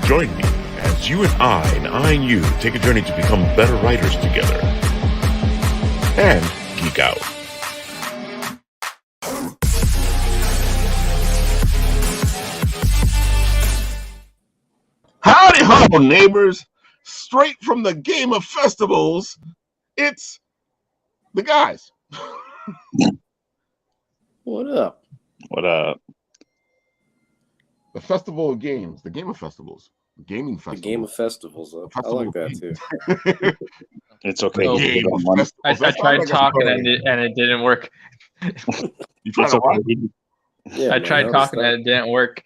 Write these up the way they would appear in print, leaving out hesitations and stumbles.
Join me as you and I and you take a journey to become better writers together and geek out. Howdy ho, neighbors! Straight from the Game of Festivals, it's the guys. What up? What up? The Festival of Games, the Game of Festivals, Gaming Festival. The Game of Festivals. I like that too. It's okay. I tried talking and it didn't work. You tried to what? Yeah, I tried talking and it didn't work.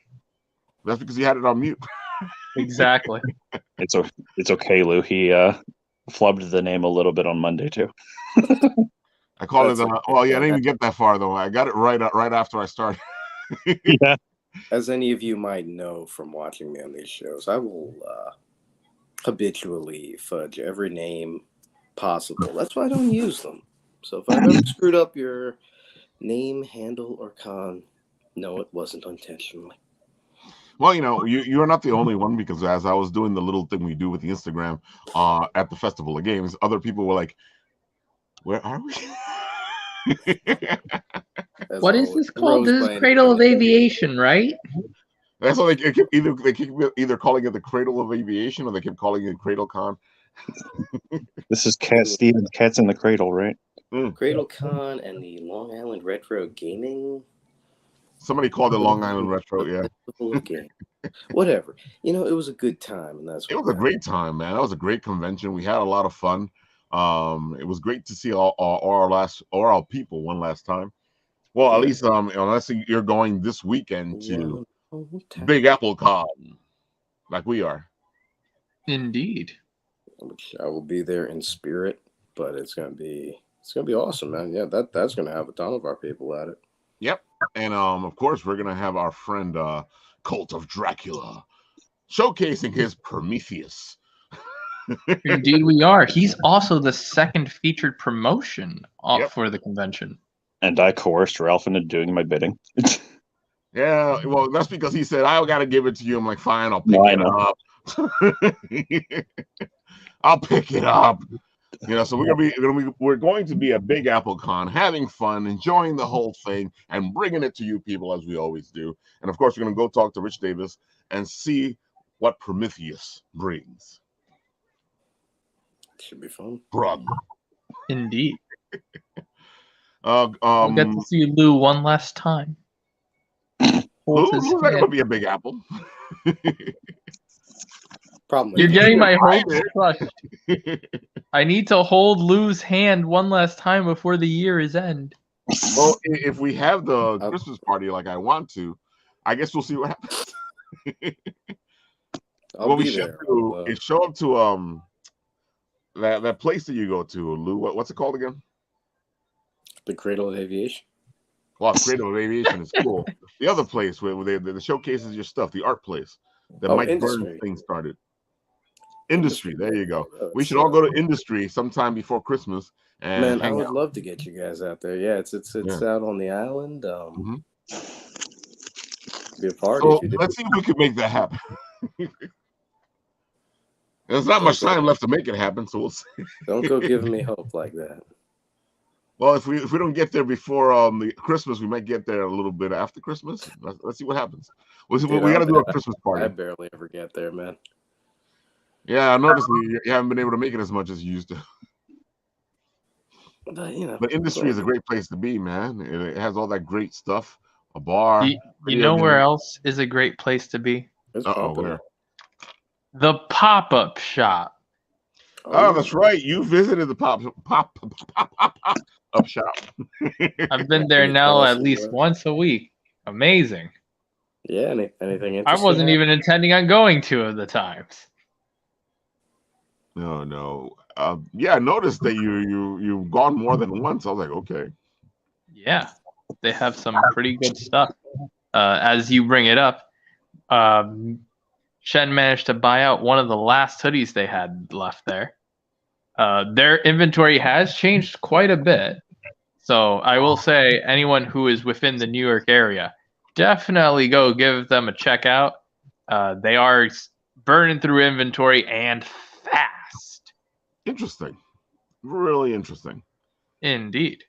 That's because you had it on mute. Exactly. It's okay, Lou. He flubbed the name a little bit on Monday too. I called it. Well, yeah, I didn't even get that far though. I got it right after I started. Yeah. As any of you might know from watching me on these shows, I will habitually fudge every name possible. That's why I don't use them. So if I've ever screwed up your name, handle, or con, no, it wasn't intentionally. Well, you know, you're not the only one, because as I was doing the little thing we do with the Instagram at the Festival of Games, other people were like, "Where are we?" What is this called? This is Cradle of Aviation, right? That's why they keep either calling it the Cradle of Aviation, or they keep calling it CradleCon. This is Steven's Cats in the Cradle, right? CradleCon and the Long Island Retro Gaming. Somebody called it Long Island Retro, yeah. Whatever. You know, it was a good time, and that's. It was a great time, man. That was a great convention. We had a lot of fun. It was great to see all our people one last time. Well, at least unless you're going this weekend to Big Apple Con, like we are. Indeed. Which I will be there in spirit, but it's gonna be awesome, man. Yeah, that's gonna have a ton of our people at it. Yep, and of course we're gonna have our friend Cult of Dracula showcasing his Prometheus. Indeed, we are. He's also the second featured promotion for the convention. And I coerced Ralph into doing my bidding. Yeah, well, that's because he said, "I got to give it to you." I'm like, "Fine, I'll pick it up." I'll pick it up. You know, so we're going to be at Big Apple Con, having fun, enjoying the whole thing, and bringing it to you people as we always do. And of course, we're going to go talk to Rich Davis and see what Prometheus brings. Should be fun. Brother. Indeed. We'll get to see Lou one last time. Lou's not going to be a Big Apple. Probably. You're getting my hopes crushed. I need to hold Lou's hand one last time before the year is end. Well, if we have the Christmas party like I want to, I guess we'll see what happens. What we should do is show up to that place that you go to, Lou. What's it called again? The Cradle of Aviation. Well, Cradle of Aviation is cool. The other place where they showcases your stuff, the art place that Mike Burns thing started. Industry, there you go. We should all go to Industry sometime before Christmas. And man, I would love to get you guys out there. Yeah, it's out on the island. Be a party. So let's see if we can make that happen. There's not much time left to make it happen, so we'll see. Don't go giving me hope like that. Well, if we don't get there before the Christmas, we might get there a little bit after Christmas. Let's see what happens. We got to do a Christmas party. I barely ever get there, man. Yeah, I noticed you haven't been able to make it as much as you used to. But Industry is a great place to be, man. It has all that great stuff. A bar. You know where else is a great place to be? Where? The pop-up shop. Oh, that's right. You visited the pop-up shop. I've been there now at least once a week. Amazing. Yeah, anything interesting? I wasn't even intending on going 2 of the times. No. Yeah, I noticed that you've gone more than once. I was like, okay. Yeah, they have some pretty good stuff. As you bring it up, Shen managed to buy out one of the last hoodies they had left there. Their inventory has changed quite a bit. So I will say anyone who is within the New York area, definitely go give them a check out. They are burning through inventory and fast. Interesting. Really interesting. Indeed.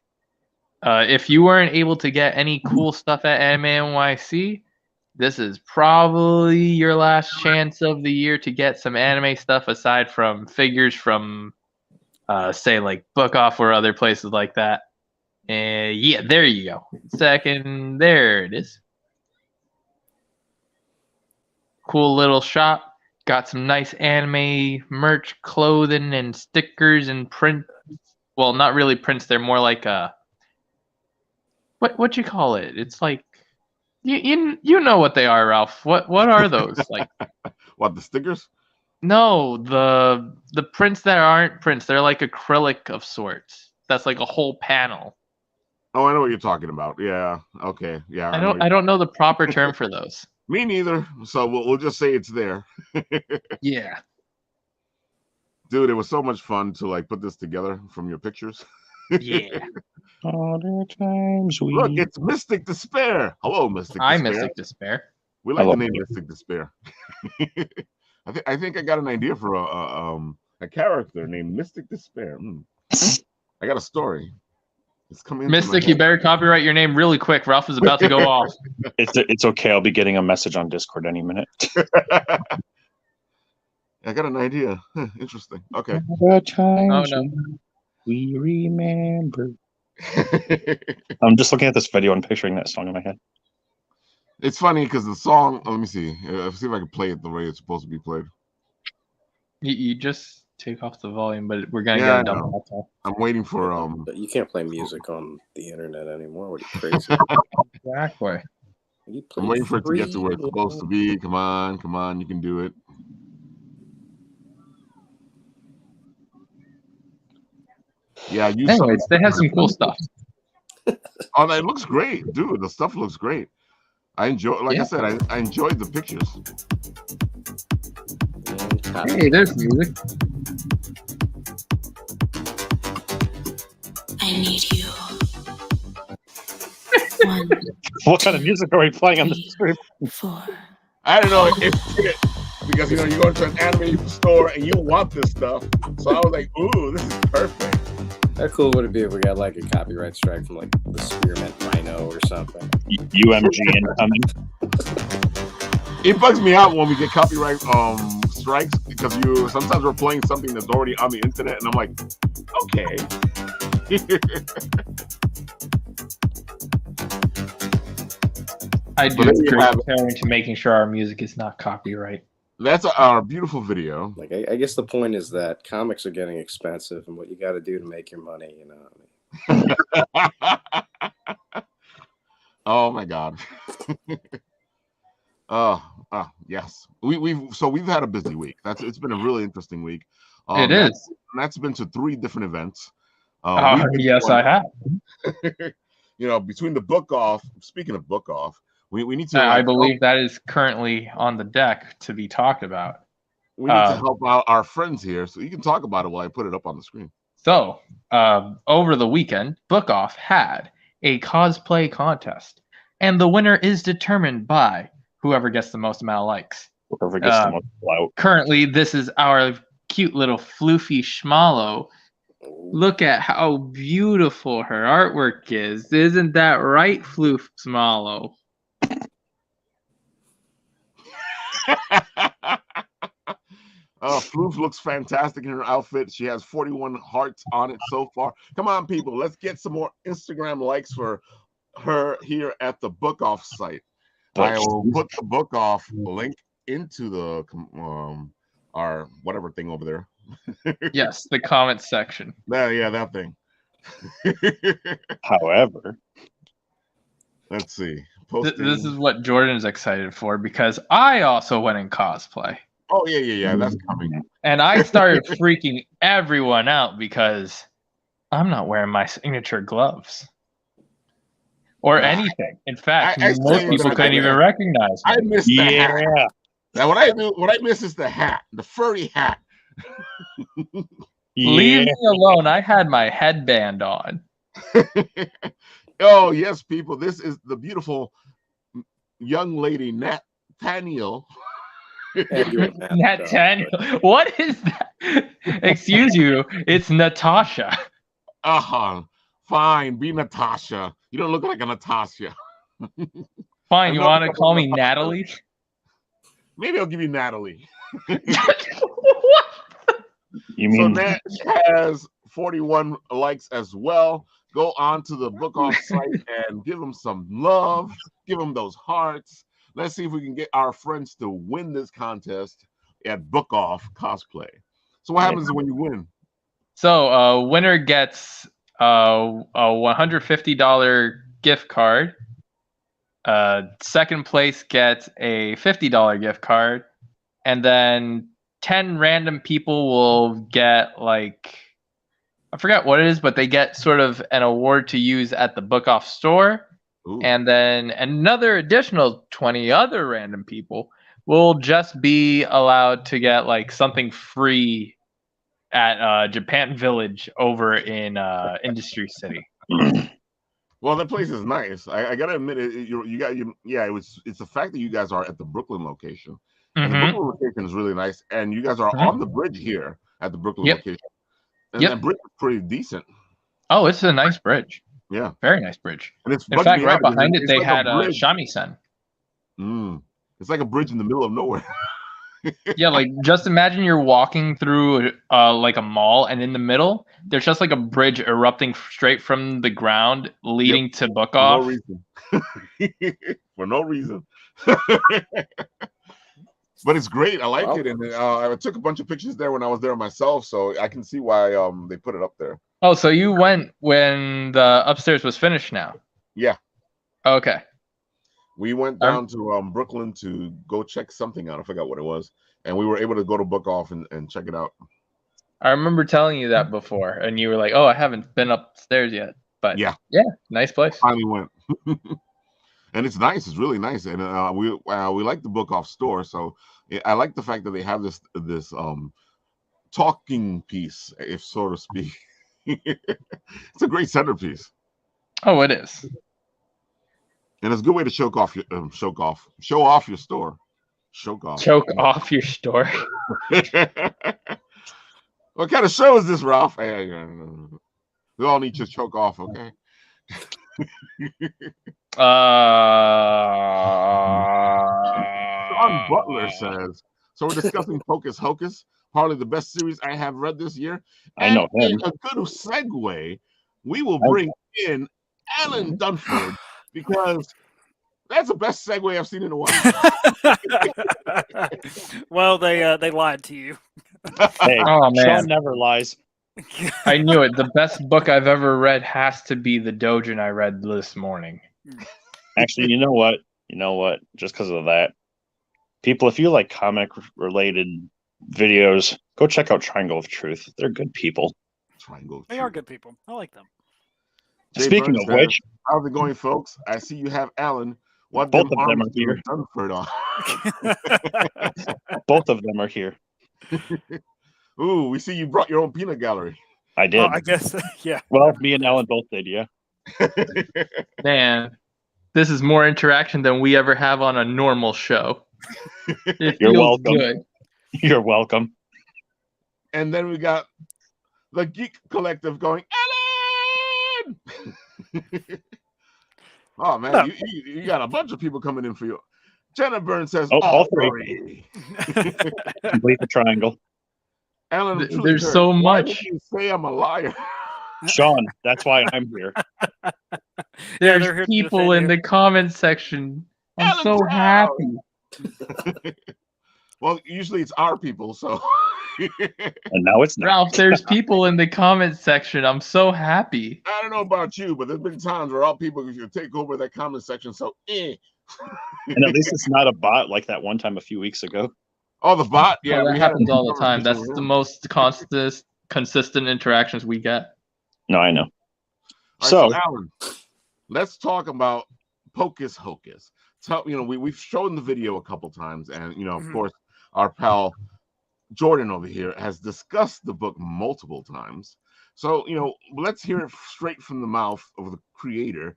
If you weren't able to get any cool stuff at Anime NYC, this is probably your last chance of the year to get some anime stuff aside from figures from, say, like Book Off or other places like that. Yeah, there you go. Second, there it is. Cool little shop. Got some nice anime merch, clothing, and stickers and print. Well, not really prints. They're more like what you call it? It's like you know what they are, Ralph. What are those like? What, the stickers? No, the prints that aren't prints. They're like acrylic of sorts. That's like a whole panel. Oh, I know what you're talking about. Yeah. Okay. Yeah. I don't know the proper term for those. Me neither. So we'll just say it's there. Yeah. Dude, it was so much fun to like put this together from your pictures. Yeah. Other times we. Look, it's Mystic Despair. Hello, Mystic Despair. I'm Mystic Despair. We like Hello. the name Mystic Despair. I think I got an idea for a character named Mystic Despair. I got a story. It's coming. Mystic, you better copyright your name really quick. Ralph is about to go off. It's okay. I'll be getting a message on Discord any minute. I got an idea. Interesting. Okay. Other times Oh, no. we remember. I'm just looking at this video and picturing that song in my head. It's funny because the song. Let me see. See if I can play it the way it's supposed to be played. You just take off the volume, but we're gonna Yeah, get it done. I'm waiting for But you can't play music on the internet anymore. What are you crazy? Exactly. You play I'm waiting for it to get to free. where it's supposed to be. Come on, you can do it. Yeah, you. Anyways, they have some cool stuff. Oh, it looks great, dude. The stuff looks great. I enjoy. Like Yeah. I said, I enjoyed the pictures. Hey, there's music. I need you. 1, What kind of music are we playing on the stream? 4. I don't know if because you go into an anime store and you want this stuff. So I was like, ooh, this is perfect. How cool would it be if we got like a copyright strike from like the Spearmint Rhino or something? UMG incoming. It bugs me out when we get copyright strikes because sometimes we're playing something that's already on the internet and I'm like, okay. I do But there you great have it. comparing to making sure our music is not copyright. That's our beautiful video. Like, I guess the point is that comics are getting expensive, and what you got to do to make your money, you know. Oh my god. Yes. We've had a busy week. It's been a really interesting week. It is. That's been to 3 different events. Yes, I have. Between the book off. Speaking of book off, we need to. I believe that is currently on the deck to be talked about. We need to help out our friends here, so you can talk about it while I put it up on the screen. So, over the weekend, Book Off had a cosplay contest, and the winner is determined by whoever gets the most amount of likes. Whoever gets the most clout. Currently, this is our cute little floofy schmallow. Look at how beautiful her artwork is. Isn't that right, Floof Schmallow? Floof looks fantastic in her outfit. She has 41 hearts on it so far. Come on, people. Let's get some more Instagram likes for her here at the Book Off site. I will put the Book Off link into the our whatever thing over there. Yes, the comments section. Yeah, that thing. However, let's see. This is what Jordan's excited for because I also went in cosplay. Oh, yeah. That's coming. And I started freaking everyone out because I'm not wearing my signature gloves. Or anything. In fact, most people couldn't even recognize me. I missed the hat. Now, what I miss is the hat, the furry hat. Leave me alone. I had my headband on. Oh, yes, people. This is the beautiful young lady, Nathaniel. And you're a math Nathaniel. What is that? Excuse you. It's Natasha. Fine, be Natasha. You don't look like a Natasha. Fine, you want to call me Natalie? Maybe I'll give you Natalie. What? You mean So Nat has 41 likes as well. Go on to the Book Off site and give them some love. Give them those hearts. Let's see if we can get our friends to win this contest at Book Off Cosplay. So what happens when you win? So winner gets a $150 gift card. Second place gets a $50 gift card. And then 10 random people will get, like, I forgot what it is, but they get sort of an award to use at the Book Off store. Ooh. And then another additional 20 other random people will just be allowed to get, like, something free at Japan Village over in Industry City. Well, that place is nice. I gotta admit, it's the fact that you guys are at the Brooklyn location. And the Brooklyn location is really nice, and you guys are on the bridge here at the Brooklyn location. And that bridge is pretty decent. Oh, it's a nice bridge. Yeah, very nice bridge. And it's in fact, right behind it, they like had a shamisen. It's like a bridge in the middle of nowhere. Yeah, like just imagine you're walking through like a mall, and in the middle, there's just like a bridge erupting straight from the ground, leading to Book Off. For no reason. For no reason. But it's great. I like it, and I took a bunch of pictures there when I was there myself, so I can see why they put it up there. Oh, so you went when the upstairs was finished now? Yeah. Okay. We went down to Brooklyn to go check something out. I forgot what it was, and we were able to go to Book Off and check it out. I remember telling you that before, and you were like, "Oh, I haven't been upstairs yet." But yeah, nice place. Finally went. And it's nice. It's really nice, and we like the Book Off store. So I like the fact that they have this talking piece, if so to speak. It's a great centerpiece. Oh, it is. And it's a good way to show off your store. Choke off your store. What kind of show is this, Ralph? We all need to choke off, okay? Sean Butler says, so we're discussing Pocus Hocus, probably the best series I have read this year. I know him. A good segue, we will bring in Allen Dunford, because that's the best segue I've seen in a while. Well, they lied to you. Hey, oh man, Sean never lies. I knew it. The best book I've ever read has to be The Dojin I read this morning. Actually, you know what? Just because of that, people, if you like comic-related videos, go check out Triangle of Truth. They're good people. They are good people. I like them. Speaking of which, how's it going, folks? I see you have Alan. What both of them are here. Both of them are here. Ooh, we see you brought your own peanut gallery. I did. Oh, I guess, yeah. Well, me and Alan both did, yeah. Man, this is more interaction than we ever have on a normal show. You're welcome. Good. You're welcome. And then we got the Geek Collective going, Alan! Oh, man, no. you got a bunch of people coming in for you. Jenna Burns says, all three. Complete the triangle. Alan, there's so much. Why did you say I'm a liar? Sean, that's why I'm here. There's people in the comment section. I'm Alan so happy. Well, usually it's our people, so. And now it's not. Ralph, there's people in the comment section. I'm so happy. I don't know about you, but there's been times where all people should take over that comment section. So, And at least it's not a bot like that one time a few weeks ago. Oh, the bot? Yeah, that happens all the time. That's the most consistent interactions we get. No, I know. So, Alan, let's talk about Pocus Hocus. So, we've shown the video a couple times, and of course, our pal Jordan over here has discussed the book multiple times. So, let's hear it straight from the mouth of the creator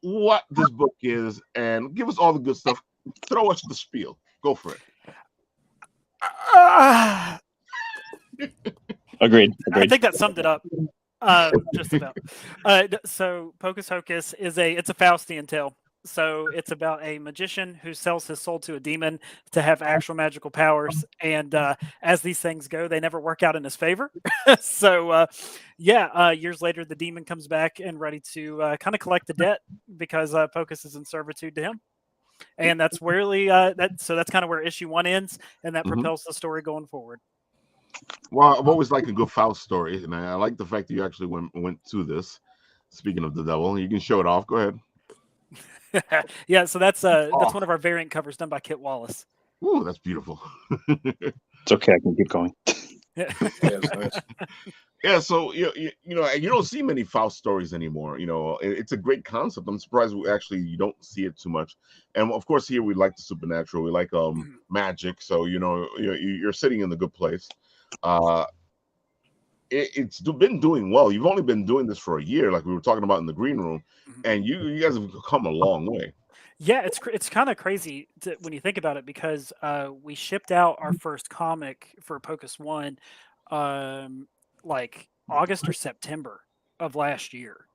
what this book is, and give us all the good stuff. Throw us the spiel. Go for it. Agreed. I think that summed it up. Just about. So Pocus Hocus it's a Faustian tale. So it's about a magician who sells his soul to a demon to have actual magical powers, and as these things go, they never work out in his favor. So years later, the demon comes back and ready to kind of collect the debt because Pocus is in servitude to him, and that's really that's kind of where issue 1 ends, and that propels the story going forward. Well, I've always liked a good Faust story, and I like the fact that you actually went to this. Speaking of the devil, you can show it off. Go ahead. Yeah, so that's one of our variant covers done by Kit Wallace. Ooh, that's beautiful. It's okay. I can keep going. Yeah, it's nice. Yeah, so you don't see many Faust stories anymore. It's a great concept. I'm surprised you don't see it too much. And of course, here we like the supernatural. We like magic. So you're sitting in the good place. It's been doing well. You've only been doing this for a year, like we were talking about in the green room, and you guys have come a long way. Yeah, it's kind of crazy when you think about it, because we shipped out our first comic for Pocus 1 like August or September of last year.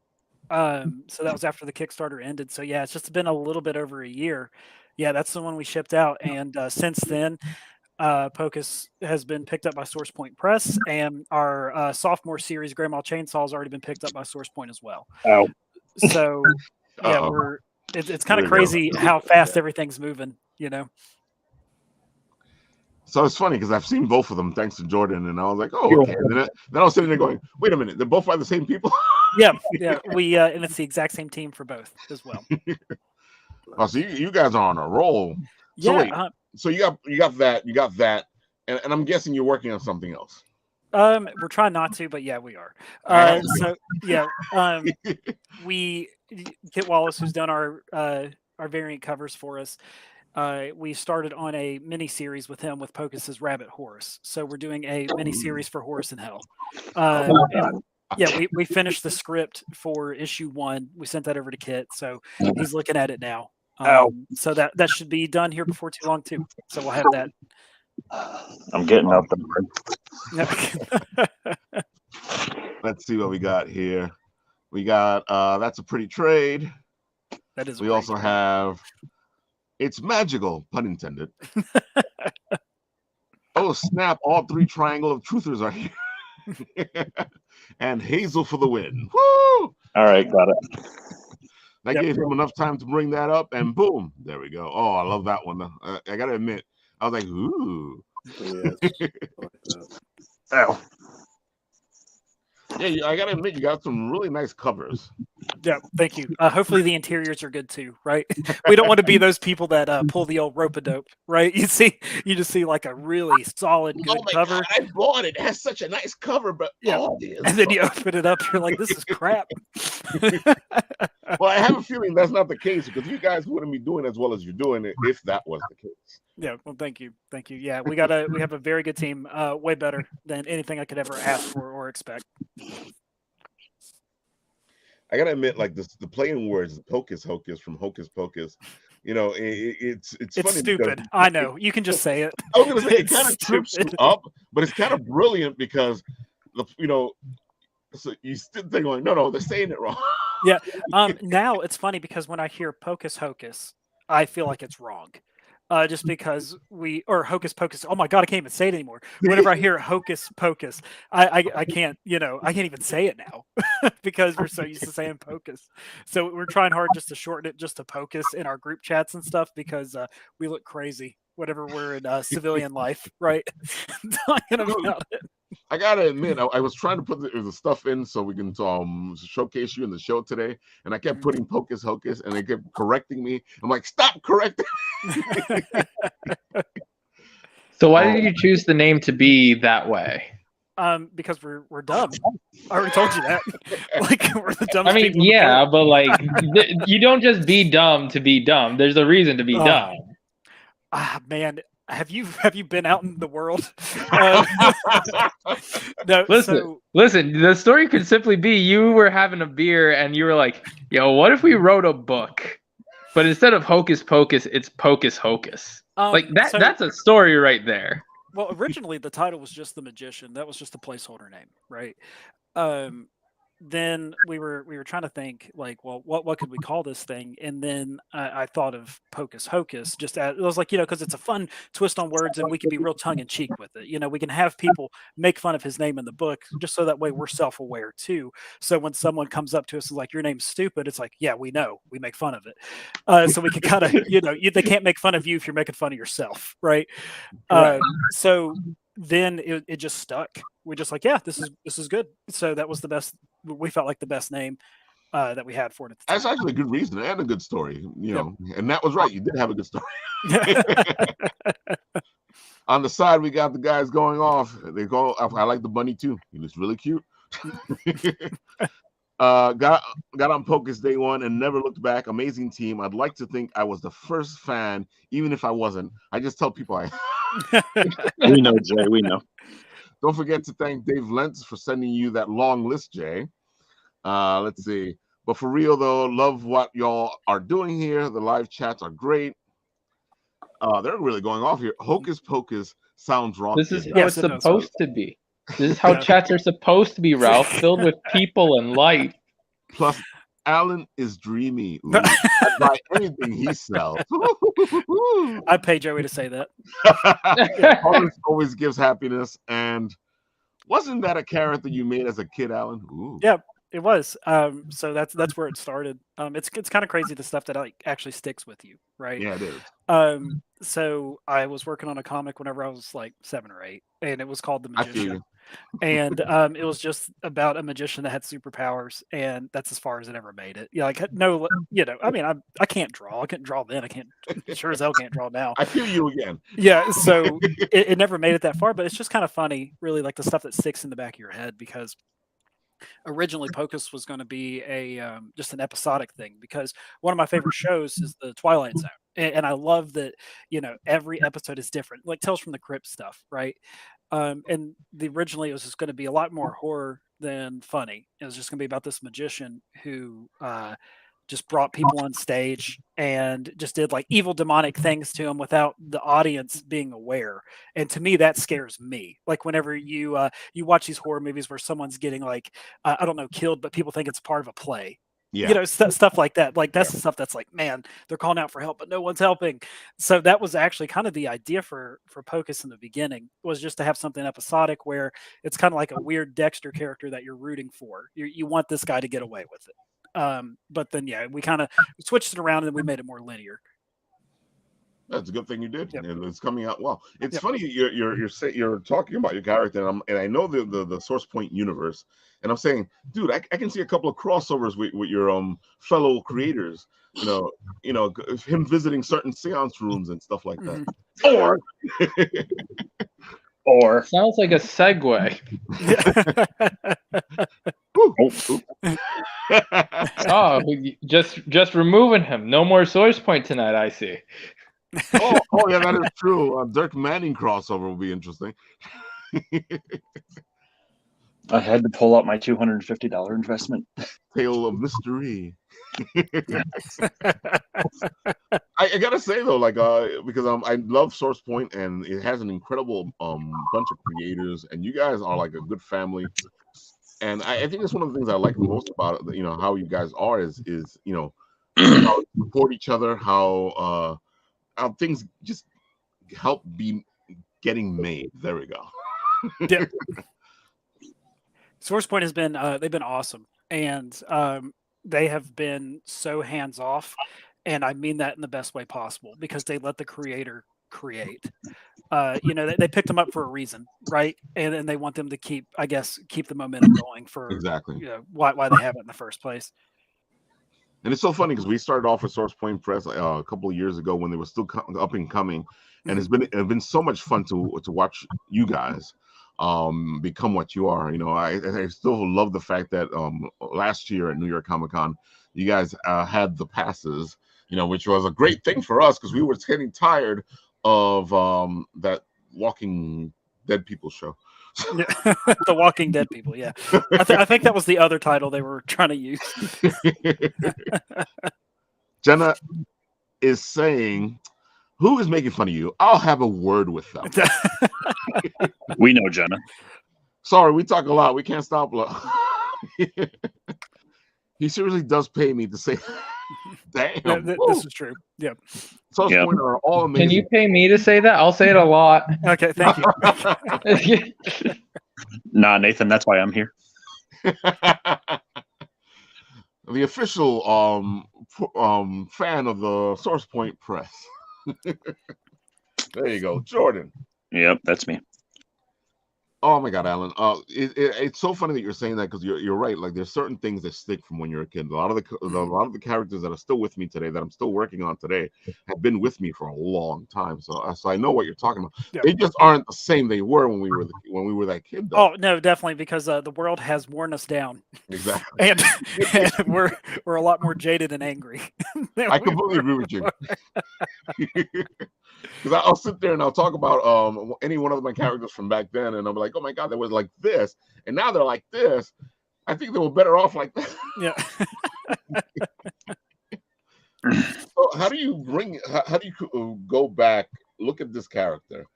So that was after the Kickstarter ended. So yeah, it's just been a little bit over a year. Yeah, that's the one we shipped out, and since then, Pocus has been picked up by Source Point Press, and our sophomore series, Grandma Chainsaw, has already been picked up by Source Point as well. Ow. So yeah, it's kind of crazy how fast everything's moving, So it's funny because I've seen both of them thanks to Jordan, and I was like, oh, okay. And then I was sitting there going, wait a minute, they're both by the same people? Yeah. We and it's the exact same team for both as well. Oh, so you guys are on a roll. Yeah. So wait, so you got that, and I'm guessing you're working on something else. We're trying not to, but yeah, we are. So yeah, Kit Wallace, who's done our variant covers for us, we started on a mini series with him with Pocus's Rabbit Horse. So we're doing a mini series for Horus in Hell. We finished the script for issue 1. We sent that over to Kit, so he's looking at it now. So that should be done here before too long too. So we'll have that. I'm getting up there. Let's see what we got here. We got That's a Pretty Trade. That is. We also have It's Magical, pun intended. Oh snap! All 3 Triangle of Truthers are here. And Hazel for the win. Woo! All right, got it. That gave him enough time to bring that up, and boom, there we go. Oh, I love that one. I gotta admit, I was like, ooh. Yeah, Yeah, I gotta admit, you got some really nice covers. Yeah, thank you. Hopefully the interiors are good too, right? We don't want to be those people that pull the old rope-a-dope, right? You just see like a really solid, good cover. God, I bought it. It has such a nice cover, but and then you open it up, you're like, this is crap. Well, I have a feeling that's not the case, because you guys wouldn't be doing as well as you're doing it if that was the case. Yeah, well, thank you. Yeah, we have a very good team, way better than anything I could ever ask for or expect. I gotta admit, like the playing words, Pocus Hocus from Hocus Pocus, it's funny. Stupid. I know. You can just say it. I was gonna say it kind of trips me up, but it's kind of brilliant because so you still think like, no, they're saying it wrong. Yeah. Now it's funny because when I hear Pocus Hocus, I feel like it's wrong. Just because Hocus Pocus. Oh my God, I can't even say it anymore. Whenever I hear Hocus Pocus, I can't, I can't even say it now because we're so used to saying Pocus. So we're trying hard just to shorten it just to Pocus in our group chats and stuff because we look crazy whenever we're in civilian life, right? Talking about it. I gotta admit, I was trying to put the stuff in so we can showcase you in the show today, and I kept putting Pocus Hocus, and they kept correcting me. I'm like, stop correcting me. So why did you choose the name to be that way? Because we're dumb. I already told you that. Like we're the dumbest. I mean, yeah, but like you don't just be dumb to be dumb. There's a reason to be dumb. Man. Have you been out in the world? No. Listen. The story could simply be you were having a beer and you were like, "Yo, what if we wrote a book, but instead of Hocus Pocus, it's Pocus Hocus?" Like that. That's a story right there. Well, originally the title was just the Magician. That was just a placeholder name, right? Then we were trying to think like, well, what could we call this thing? And then I thought of Pocus Hocus. It was like, because it's a fun twist on words, and we can be real tongue in cheek with it. We can have people make fun of his name in the book, just so that way we're self aware too. So when someone comes up to us and like, your name's stupid, it's like, yeah, we know, we make fun of it. So we can kind of, they can't make fun of you if you're making fun of yourself, right? So then it just stuck. We're just like, yeah, this is good. So that was the best. We felt like the best name that we had for it at the time. That's actually a good reason and a good story, And that was right. You did have a good story. On the side, we got the guys going off. They go. I like the bunny too. He looks really cute. Got on Pocus day one and never looked back. Amazing team. I'd like to think I was the first fan, even if I wasn't. I just tell people We know, Jay. We know. Don't forget to thank Dave Lentz for sending you that long list, Jay. Let's see. But for real, though, love what y'all are doing here. The live chats are great. They're really going off here. Hocus Pocus sounds wrong. This is how it's supposed to be. This is how chats are supposed to be, Ralph, filled with people and light. Plus, Allen is dreamy. I'd buy anything he sells. I'd pay Joey to say that. Always gives happiness. And wasn't that a character you made as a kid, Allen? Ooh. Yeah, it was. So that's where it started. It's kind of crazy, the stuff that actually sticks with you, right? Yeah, it is. So I was working on a comic whenever I was like 7 or 8, and it was called The Magician. And it was just about a magician that had superpowers, and that's as far as it ever made it. I mean, I can't draw. I couldn't draw then. I can't, sure as hell can't draw now. I feel you again. Yeah, so it never made it that far, but it's just kind of funny, really, like the stuff that sticks in the back of your head, because originally Pocus was going to be just an episodic thing, because one of my favorite shows is the Twilight Zone, and I love that every episode is different, like Tales from the Crypt stuff, right? And originally it was just going to be a lot more horror than funny. It was just going to be about this magician who just brought people on stage and just did like evil demonic things to them without the audience being aware. And to me, that scares me. Like whenever you watch these horror movies where someone's getting like, I don't know, killed, but people think it's part of a play. Yeah. Stuff like that. Like that's the stuff that's like, man, they're calling out for help, but no one's helping. So that was actually kind of the idea for Pocus in the beginning, was just to have something episodic where it's kind of like a weird Dexter character that you're rooting for. You want this guy to get away with it. But then, we kind of switched it around and we made it more linear. That's a good thing you did. Yep. It's coming out well. It's funny you're talking about your character, and I know the Source Point universe, and I'm saying, dude, I can see a couple of crossovers with your fellow creators. Him visiting certain seance rooms and stuff like that. Or sounds like a segue. Oh, just removing him. No more Source Point tonight, I see. oh yeah, that is true. Dirk Manning crossover will be interesting. I had to pull out my $250 investment. Tale of mystery. I gotta say though, because I love Source Point, and it has an incredible bunch of creators, and you guys are like a good family. And I think that's one of the things I like most about it. How you guys are is how you support each other, how things just help be getting made. There we go. Yeah. Source Point has been they've been awesome, and they have been so hands off, and I mean that in the best way possible, because they let the creator create. They picked them up for a reason, right? And they want them to keep the momentum going for exactly why they have it in the first place. And it's so funny because we started off with Source Point Press a couple of years ago when they were still up and coming, and it's been so much fun to watch you guys become what you are. I still love the fact that last year at New York Comic Con, you guys had the passes, which was a great thing for us because we were getting tired of that Walking Dead people show. The Walking Dead people, yeah. I think that was the other title they were trying to use. Jenna is saying, who is making fun of you? I'll have a word with them. We know, Jenna. Sorry, we talk a lot. We can't stop. He seriously does pay me to say, damn. This is true. Yeah. Source Yeah. Point are all amazing. Can you pay me to say that? I'll say it a lot. Okay, thank you. Nah, Nathan, that's why I'm here. The official fan of the Source Point Press. There you go, Jordan. Yep, that's me. Oh my God, Alan. It's so funny that you're saying that, because you're right. Like, there's certain things that stick from when you're a kid. A lot of the characters that are still with me today, that I'm still working on today, have been with me for a long time. So I know what you're talking about. Yeah. They just aren't the same they were when we were that kid, though. Oh no, definitely, because the world has worn us down. Exactly. And we're a lot more jaded and angry. I completely agree with you. Because I'll sit there and I'll talk about any one of my characters from back then, and I'm like, oh my God, they was like this, and now they're like this. I think they were better off like that. Yeah. So how do you go back, look at this character,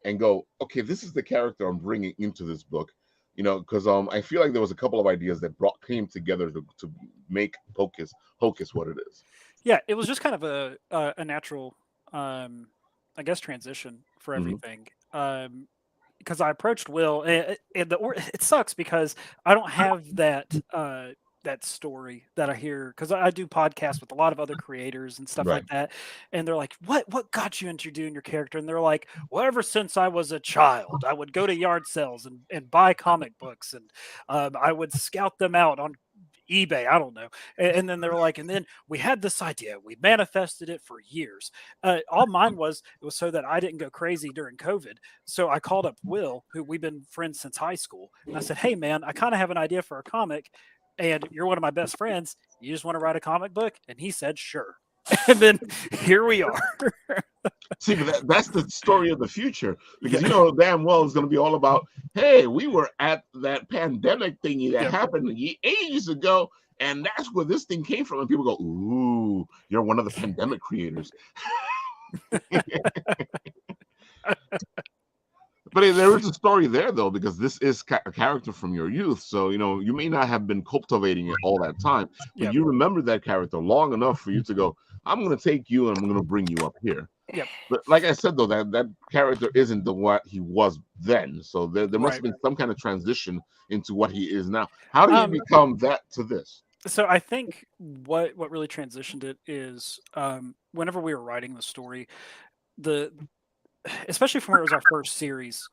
and go, okay, this is the character I'm bringing into this book? Because I feel like there was a couple of ideas that came together to make Pocus Hocus what it is. Yeah, it was just kind of a natural, I guess, transition for everything. Because I approached Will, and it sucks because I don't have that story that I hear, because I do podcasts with a lot of other creators and stuff Right. like that, and they're like, what got you into doing your character? And they're like, well, ever since I was a child, I would go to yard sales and buy comic books, and I would scout them out on eBay, I don't know. And then they're like, and then we had this idea, we manifested it for years. All mine was, it was so that I didn't go crazy during COVID. So I called up Will, who we've been friends since high school, and I said, hey man, I kind of have an idea for a comic, and you're one of my best friends. You just want to write a comic book? And he said, sure. And then here we are. See, but that's the story of the future, because you know damn well it's going to be all about, hey, we were at that pandemic thingy that happened ages ago, and that's where this thing came from. And people go, ooh, you're one of the pandemic creators. But there is a story there, though, because this is a character from your youth. So, you may not have been cultivating it all that time, but you remember that character long enough for you to go, I'm going to take you and I'm going to bring you up here. Yep. But like I said, though, that character isn't what he was then. So there must have been some kind of transition into what he is now. How do you become that to this? So I think what really transitioned it is whenever we were writing the story, especially from where it was our first series,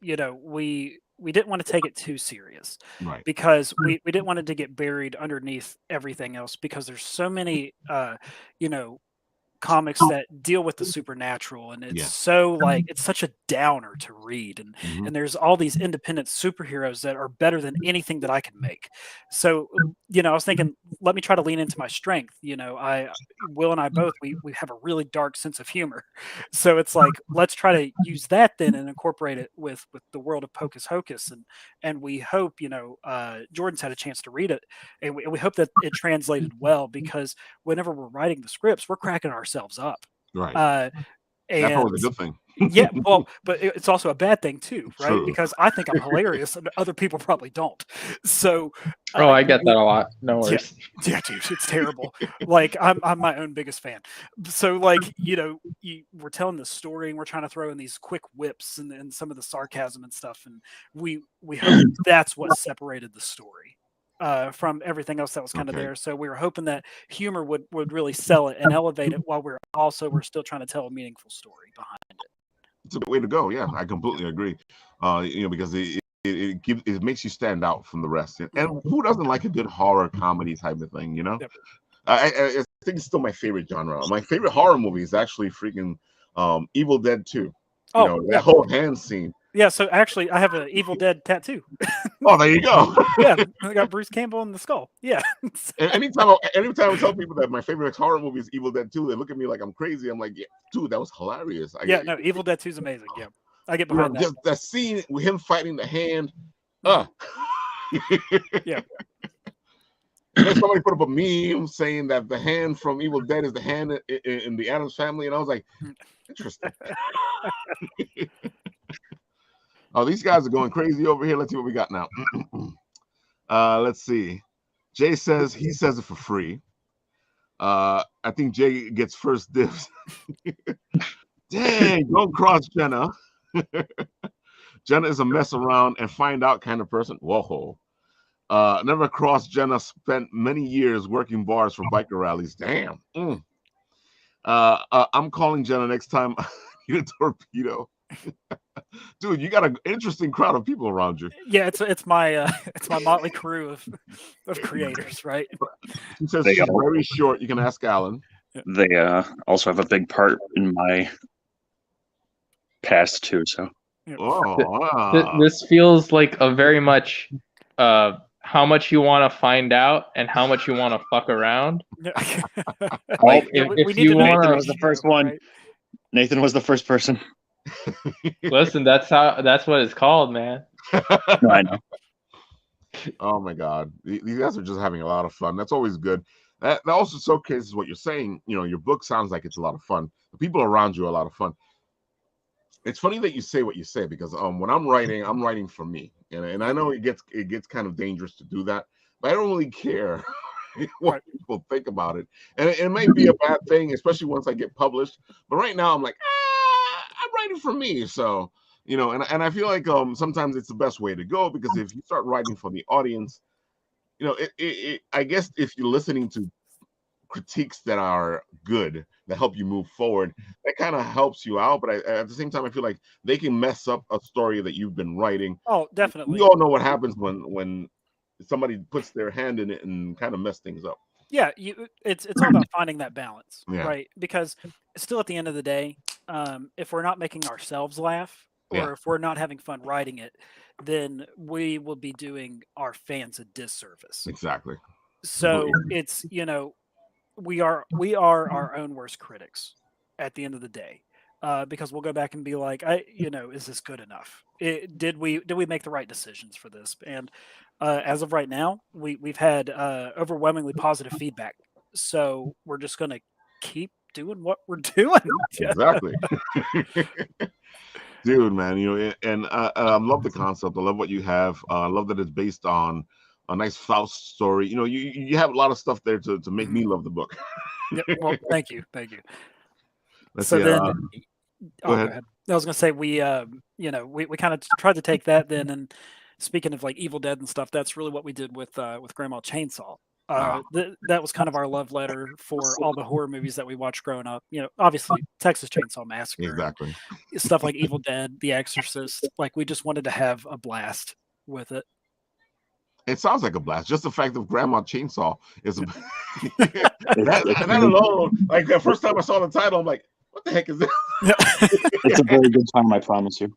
we didn't want to take it too serious, right? Because we didn't want it to get buried underneath everything else, because there's so many comics that deal with the supernatural, and it's so like, it's such a downer to read, and there's all these independent superheroes that are better than anything that I can make. So I was thinking, let me try to lean into my strength. Will and I both, we have a really dark sense of humor, so it's like, let's try to use that then and incorporate it with the world of Pocus Hocus, and we hope Jordan's had a chance to read it, and we hope that it translated well, because whenever we're writing the scripts, we're cracking ourselves up. Right. And that's always a good thing. Yeah, well, but it's also a bad thing too, right? True. Because I think I'm hilarious and other people probably don't. So I get that a lot. No worries. Yeah, dude, it's terrible. Like, I'm my own biggest fan. So like, we're telling the story and we're trying to throw in these quick whips and some of the sarcasm and stuff, and we hope that's what separated the story from everything else that was kind of there. So we were hoping that humor would really sell it and elevate it, while we're still trying to tell a meaningful story behind it. It's a good way to go. Yeah, I completely agree. Because it makes you stand out from the rest. And who doesn't like a good horror comedy type of thing? Yep. I think it's still my favorite genre. My favorite horror movie is actually freaking Evil Dead 2. That whole hand scene. Yeah, so actually, I have an Evil Dead tattoo. Oh, there you go. Yeah, I got Bruce Campbell in the skull. Yeah. And anytime I tell people that my favorite horror movie is Evil Dead 2, they look at me like I'm crazy. I'm like, yeah, dude, that was hilarious. Evil Dead 2 is amazing. Yeah, I get behind that. Just that scene with him fighting the hand. Yeah. And then somebody put up a meme saying that the hand from Evil Dead is the hand in the Addams Family, and I was like, interesting. Oh, these guys are going crazy over here. Let's see what we got now. Let's see. Jay says he says it for free. I think Jay gets first dibs. Dang, don't cross Jenna. Jenna is a mess around and find out kind of person. Whoa. Never crossed Jenna. Spent many years working bars for biker rallies. Damn. I'm calling Jenna next time. You a torpedo. Dude, you got an interesting crowd of people around you. Yeah, it's my motley crew of creators, right? She says she's very short. You can ask Allen. They also have a big part in my past too. So Oh, wow. This feels like a very much how much you want to find out and how much you want to fuck around. Like if you want, Nathan was the first one. Right? Nathan was the first person. Listen, that's what it's called, man. No, I know. Oh my God, these guys are just having a lot of fun. That's always good. That also showcases what you're saying. You know, your book sounds like it's a lot of fun. The people around you are a lot of fun. It's funny that you say what you say because when I'm writing for me, and I know it gets kind of dangerous to do that, but I don't really care what people think about it, and it may be a bad thing, especially once I get published. But right now, I'm like, I'm writing for me, so you know, and I feel like sometimes it's the best way to go because if you start writing for the audience, you know, I guess if you're listening to critiques that are good that help you move forward, that kind of helps you out, but at the same time I feel like they can mess up a story that you've been writing. Oh, definitely. We all know what happens when somebody puts their hand in it and kind of mess things up. Yeah, it's all about finding that balance, right? Because still at the end of the day, if we're not making ourselves laugh or if we're not having fun writing it, then we will be doing our fans a disservice. Exactly. So it's, you know, we are our own worst critics at the end of the day, because we'll go back and be like, is this good enough? Did we make the right decisions for this? And as of right now, we've had overwhelmingly positive feedback. So we're just going to keep doing what we're doing. Exactly. Dude, man, you know, and I love the concept. I love what you have. I love that it's based on a nice Faust story. You know, you have a lot of stuff there to make me love the book. Well, thank you. Let's so see, then, go ahead. I was going to say we kind of tried to take that then, and speaking of like Evil Dead and stuff, that's really what we did with Grandma Chainsaw. That was kind of our love letter for all the horror movies that we watched growing up. You know, obviously Texas Chainsaw Massacre, exactly, stuff like Evil Dead, The Exorcist. Like we just wanted to have a blast with it. It sounds like a blast. Just the fact of Grandma Chainsaw is that alone. Like the first time I saw the title, I'm like, "What the heck is this?" It's a very good time, I promise you.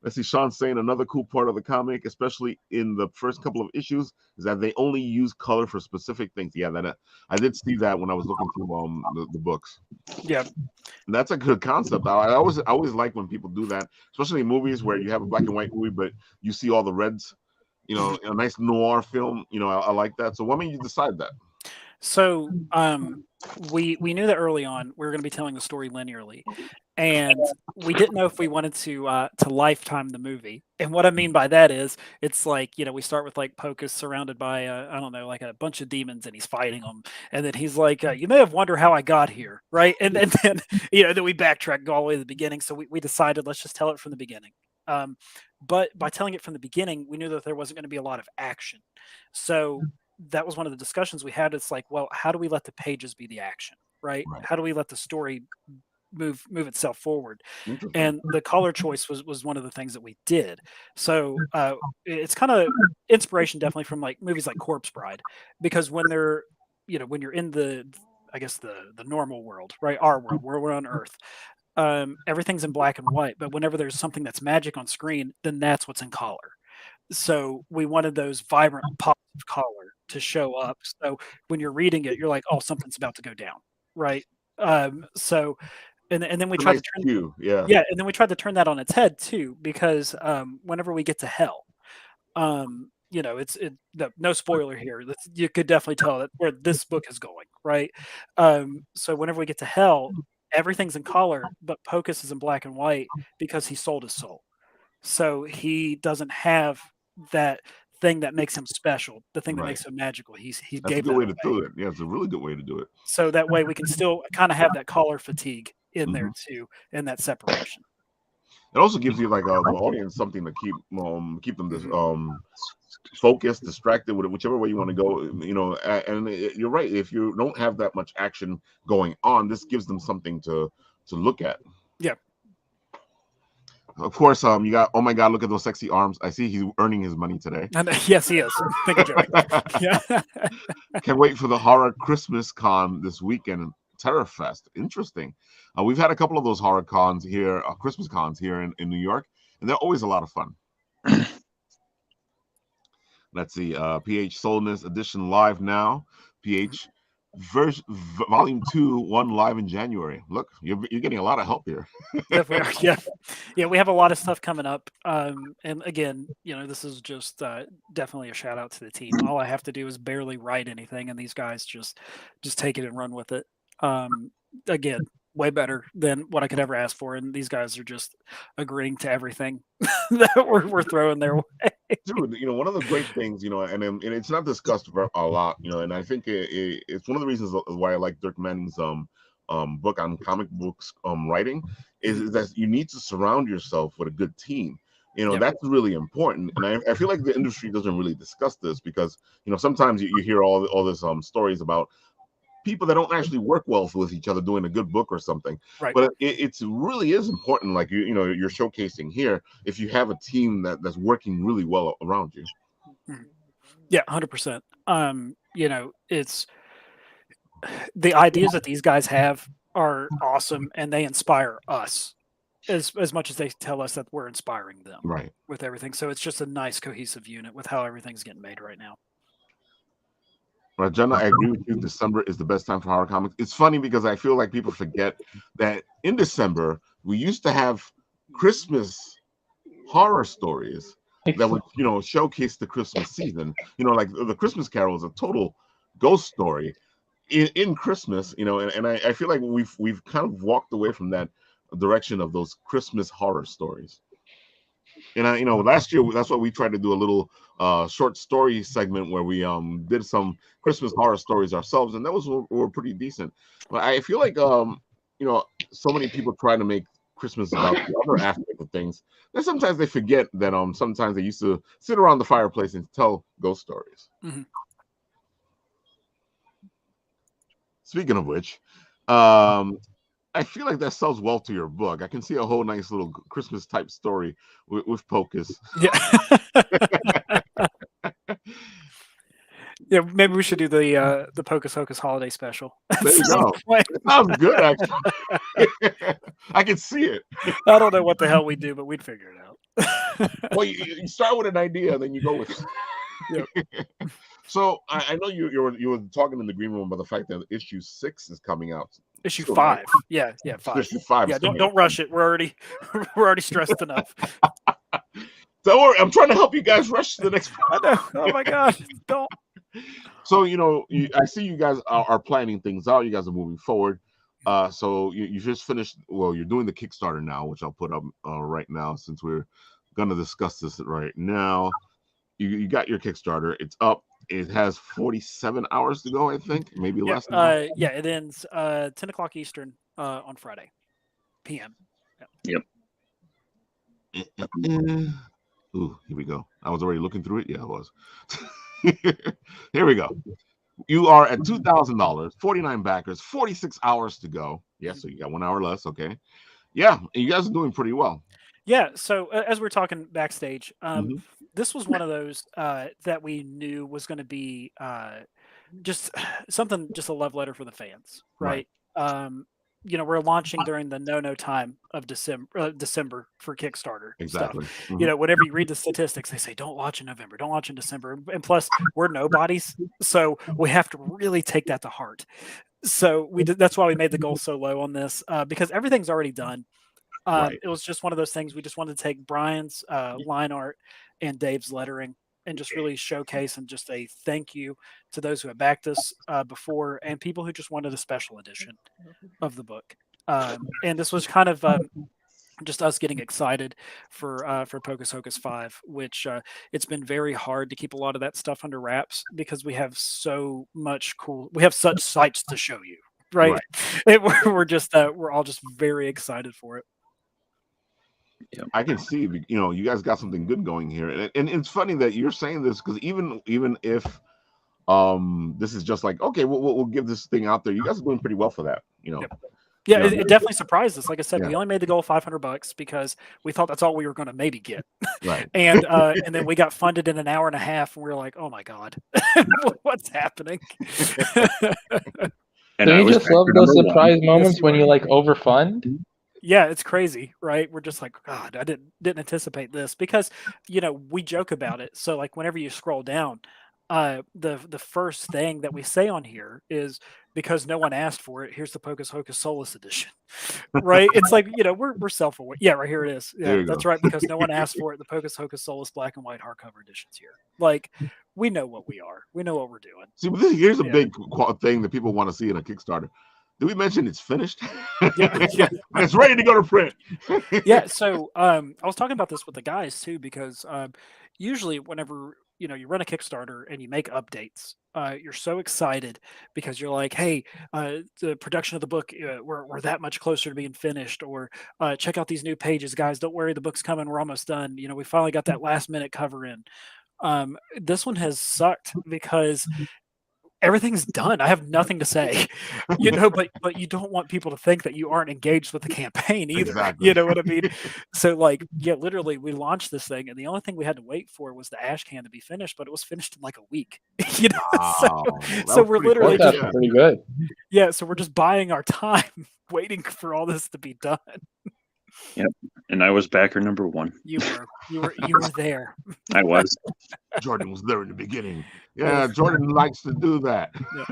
Let's see. Sean's saying another cool part of the comic, especially in the first couple of issues, is that they only use color for specific things. Yeah, that I did see that when I was looking through the books. Yeah, and that's a good concept. I always like when people do that, especially in movies where you have a black and white movie, but you see all the reds. You know, a nice noir film. You know, I like that. So why made you decide that? So we knew that early on we were going to be telling the story linearly, and we didn't know if we wanted to lifetime the movie. And what I mean by that is, it's like, you know, we start with like Pocus surrounded by I don't know, like a bunch of demons, and he's fighting them, and then he's like, you may have wondered how I got here, right? And then then we backtrack, go all the way to the beginning. So we decided let's just tell it from the beginning. But by telling it from the beginning, we knew that there wasn't going to be a lot of action. So that was one of the discussions we had. It's like, well, how do we let the pages be the action, right? How do we let the story move itself forward? And the color choice was one of the things that we did. So it's kind of inspiration definitely from like movies like Corpse Bride, because when they're, you know, when you're in the normal world, right? Our world, where we're on Earth. Everything's in black and white, but whenever there's something that's magic on screen, then that's what's in color. So we wanted those vibrant pops of color to show up. So when you're reading it, you're like, oh, something's about to go down, right? So and then we tried to turn and then we tried to turn that on its head too, because whenever we get to hell, no spoiler here. You could definitely tell that where this book is going, right? So whenever we get to hell, everything's in color, but Pocus is in black and white because he sold his soul. So he doesn't have that thing that makes him special, the thing that Right. makes him magical. He That's a gave good that way to away. do it. Yeah, it's a really good way to do it. So that way we can still kind of have that color fatigue in there Mhm. too, and that separation. It also gives you like the audience something to keep them Mhm. focused, distracted, whichever way you want to go. And you're right. If you don't have that much action going on, this gives them something to look at. Yeah. Of course, you got. Oh my God! Look at those sexy arms. I see he's earning his money today. And yes, he is. Thank you, Joey. Yeah. Can't wait for the horror Christmas con this weekend. Terrorfest. Interesting. We've had a couple of those horror cons here, Christmas cons here in New York, and they're always a lot of fun. Let's see. PH Soulness Edition live now. PH Volume 2 1 live in January. Look, you're getting a lot of help here. Yeah, we are. Yeah, we have a lot of stuff coming up. And again, this is just definitely a shout out to the team. All I have to do is barely write anything, and these guys just take it and run with it. Again, way better than what I could ever ask for, and these guys are just agreeing to everything that we're throwing their way. Dude, one of the great things, and it's not discussed a lot, and I think it's one of the reasons why I like Dirk Manning's book on comic books writing is that you need to surround yourself with a good team. Yep. That's really important, and I feel like the industry doesn't really discuss this because sometimes you hear all this stories about people that don't actually work well with each other doing a good book or something. Right. But it really is important, like you're showcasing here, if you have a team that's working really well around you. Yeah, 100%. It's the ideas that these guys have are awesome, and they inspire us as much as they tell us that we're inspiring them, right, with everything. So it's just a nice cohesive unit with how everything's getting made right now. Jenna, I agree with you. December is the best time for horror comics. It's funny because I feel like people forget that in December we used to have Christmas horror stories that would showcase the Christmas season. Like the Christmas Carol is a total ghost story in Christmas. And I feel like we've kind of walked away from that direction of those Christmas horror stories. And last year that's what we tried to do, a little short story segment where we did some Christmas horror stories ourselves, and those were pretty decent. But I feel like so many people try to make Christmas about the other aspect of things that sometimes they forget that sometimes they used to sit around the fireplace and tell ghost stories. Mm-hmm. Speaking of which, I feel like that sells well to your book. I can see a whole nice little Christmas type story with Pocus. Yeah. Yeah, maybe we should do the Pocus Hocus holiday special. There you go. It sounds good, actually. I can see it. I don't know what the hell we do, but we'd figure it out. Well, you start with an idea, and then you go with it. Yep. So I know you were talking in the green room about the fact that issue 6 is coming out. Issue soon, 5. right? Yeah, 5. Issue 5. Yeah, don't rush it. We're already stressed enough. Don't worry, I'm trying to help you guys rush to the next. I know. Oh my God, don't. So I see you guys are planning things out. You guys are moving forward. So you just finished. Well, you're doing the Kickstarter now, which I'll put up right now since we're gonna discuss this right now. You got your Kickstarter. It's up. It has 47 hours to go, I think, maybe less. Yeah, it ends 10 o'clock Eastern on Friday p.m. Yep. Ooh, here we go. I was already looking through it. Yeah, I was. Here we go. You are at $2,000, 49 backers, 46 hours to go. Yeah, so you got 1 hour less. Okay. Yeah, you guys are doing pretty well. Yeah, so as we're talking backstage, this was one of those that we knew was going to be just a love letter for the fans, right? We're launching during the no time of December for Kickstarter. Exactly. Stuff. Whenever you read the statistics, they say don't launch in November, don't launch in December, and plus we're nobodies, so we have to really take that to heart. So that's why we made the goal so low on this because everything's already done. It was just one of those things. We just wanted to take Brian's line art and Dave's lettering and just really showcase and just a thank you to those who have backed us before and people who just wanted a special edition of the book. And this was kind of just us getting excited for Pocus Hocus 5, which it's been very hard to keep a lot of that stuff under wraps because we have we have such sights to show you, right? We're all just very excited for it. I can see, you guys got something good going here, and it's funny that you're saying this because even if this is just like, okay, we'll give this thing out there, you guys are doing pretty well for that, Yep. Yeah, it definitely surprised us. Like I said, we only made the goal $500 because we thought that's all we were going to maybe get. Right. And then we got funded in an hour and a half, and we were like, "Oh my god, what's happening?" And Don't you just love those surprise moments when you like overfund? Yeah, it's crazy, right? We're just like, God, I didn't anticipate this because we joke about it. So like whenever you scroll down, the first thing that we say on here is because no one asked for it. Here's the Pocus Hocus Solus edition, right? It's like we're self-aware. Yeah, right here it is. Yeah, that's right. Because no one asked for it. The Pocus Hocus Solus black and white hardcover edition's here. Like we know what we are. We know what we're doing. See, but here's a big thing that people want to see in a Kickstarter. Did we mention it's finished? Yeah. It's ready to go to print. Yeah. So I was talking about this with the guys too because usually whenever you run a Kickstarter and you make updates, you're so excited because you're like, hey, the production of the book, we're that much closer to being finished, or check out these new pages, guys. Don't worry, the book's coming. We're almost done. We finally got that last minute cover in. This one has sucked because everything's done. I have nothing to say, but you don't want people to think that you aren't engaged with the campaign either. Exactly. You know what I mean? So literally we launched this thing and the only thing we had to wait for was the ash can to be finished, but it was finished in like a week. Wow. So we're literally That's pretty good. Yeah, so we're just buying our time waiting for all this to be done. Yep. And I was backer number 1. You were there. I was. Jordan was there in the beginning. Yeah, Jordan likes to do that.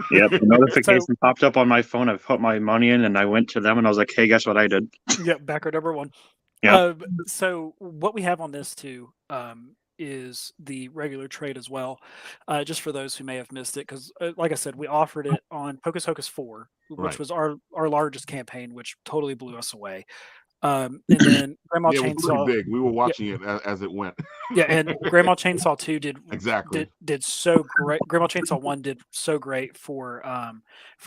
Yep. The notification popped up on my phone. I put my money in and I went to them and I was like, hey, guess what I did? Yep, backer number 1. Yeah. So what we have on this too is the regular trade as well, just for those who may have missed it, because like I said, we offered it on Pocus Hocus 4, which was our largest campaign, which totally blew us away. And then Grandma It was Chainsaw, pretty big. We were watching it as it went. yeah, and Grandma Chainsaw 2 did so great. Grandma Chainsaw 1 did so great for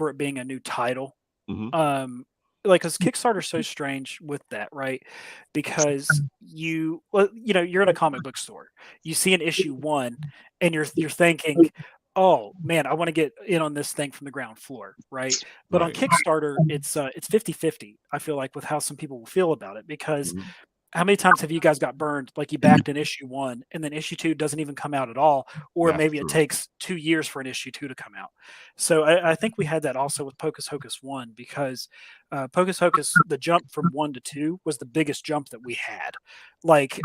it being a new title. Mhm. Because Kickstarter's so strange with that, right? Because you're in a comic book store, you see an issue 1, and you're thinking, oh man, I want to get in on this thing from the ground floor, right? But on Kickstarter, it's 50-50. I feel like with how some people will feel about it, because how many times have you guys got burned? Like you backed in issue 1 and then issue 2 doesn't even come out at all, or maybe it takes 2 years for an issue 2 to come out. So I think we had that also with Pocus Hocus 1, because Pocus Hocus, the jump from 1 to 2 was the biggest jump that we had. Like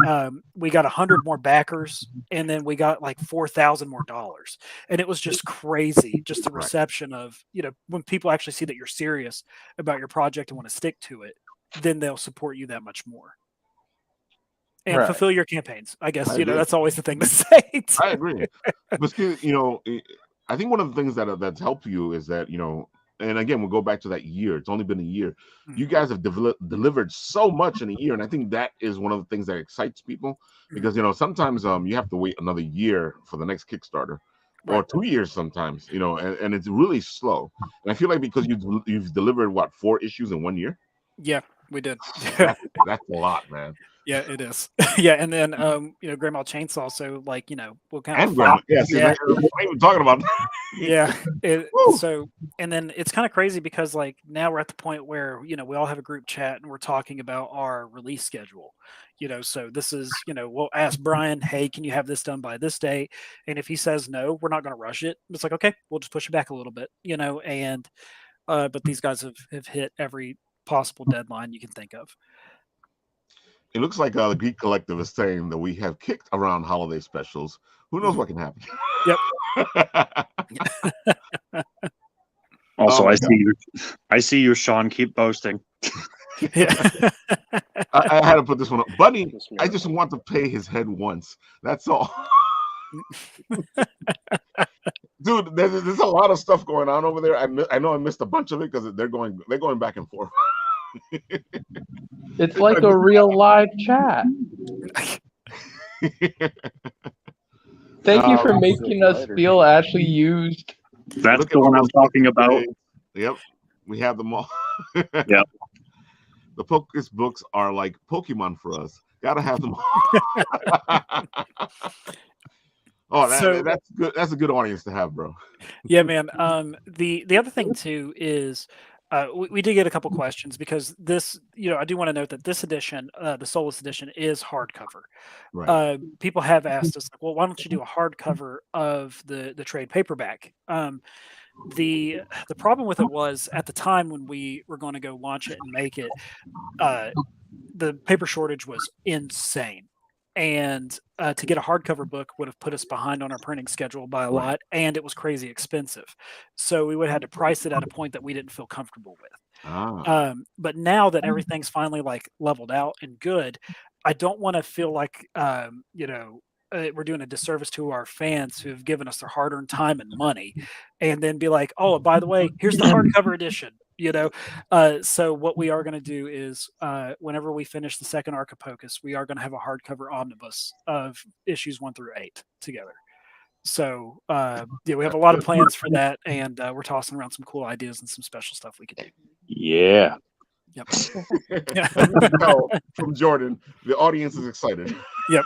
we got 100 more backers, and then we got like $4,000 more dollars, and it was just crazy. Just the reception of when people actually see that you're serious about your project and want to stick to it, then they'll support you that much more. And fulfill your campaigns. I guess that's always the thing to say. I agree. But still, I think one of the things that's helped you is that and again we'll go back to that year. It's only been a year. You guys have delivered so much in a year, and I think that is one of the things that excites people, because sometimes you have to wait another year for the next Kickstarter. Or 2 years sometimes, and it's really slow. And I feel like because you've delivered 4 issues in 1 year. Yeah, we did. That's a lot, man. Yeah, it is. Yeah, and then Grandma Chainsaw. So we'll kind of Grandma. We're not even talking about that. Yeah. So and then it's kind of crazy because now we're at the point where we all have a group chat and we're talking about our release schedule. So this is we'll ask Brian, hey, can you have this done by this date? And if he says no, we're not going to rush it. It's like, okay, we'll just push it back a little bit. And but these guys have hit every possible deadline you can think of. It looks like the Geek Collective is saying that we have kicked around holiday specials. Who knows what can happen? Yep. Also, I see you, Sean. Keep boasting. Yeah. I had to put this one up. Bunny, I just want to pay his head once. That's all. Dude, there's a lot of stuff going on over there. I know I missed a bunch of it because they're going back and forth. It's like a real live chat. Thank you for making us feel actually used. That's Look the at one all I'm those talking about. grades. Yep, we have them all. Yep. The Pocus books are like Pokemon for us. Gotta have them all. Oh, that's good. That's a good audience to have, bro. Yeah, man. The other thing too is we did get a couple questions because this, I do want to note that this edition, the Soulless edition, is hardcover. Right. People have asked us, like, well, why don't you do a hardcover of the trade paperback? The problem with it was at the time when we were going to go launch it and make it, the paper shortage was insane. And to get a hardcover book would have put us behind on our printing schedule by a lot, and it was crazy expensive. So we would have had to price it at a point that we didn't feel comfortable with. But now that everything's finally like leveled out and good, I don't want to feel like we're doing a disservice to our fans who have given us their hard-earned time and money, and then be like, oh, by the way, here's the hardcover edition. So what we are going to do is whenever we finish the second arc of Pocus, we are going to have a hardcover omnibus of issues 1 through 8 together. So we have a lot of plans for that, and we're tossing around some cool ideas and some special stuff we could do. Yeah. Yep. From Jordan, the audience is excited. Yep.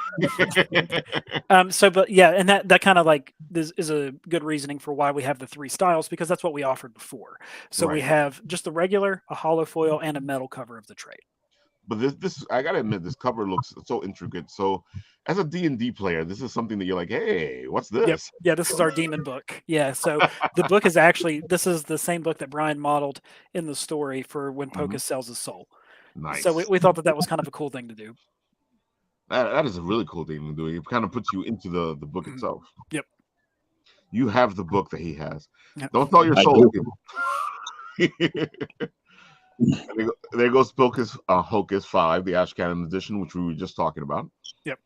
But yeah, and that kind of like this is a good reasoning for why we have the 3 styles, because that's what we offered before. So we have just the regular, a hollow foil, and a metal cover of the trade. But this I gotta admit, this cover looks so intricate. So as a D&D player, this is something that you're like, hey, what's this? Yep. Yeah, this is our demon book. Yeah, so the book is actually, this is the same book that Brian modeled in the story for when Pocus sells his soul. Nice. So we thought that was kind of a cool thing to do. That is a really cool thing to do. It kind of puts you into the book itself. Yep. You have the book that he has. Yep. Don't tell your soul people. There goes Pocus Hocus 5, the Ash Cannon edition, which we were just talking about. Yep.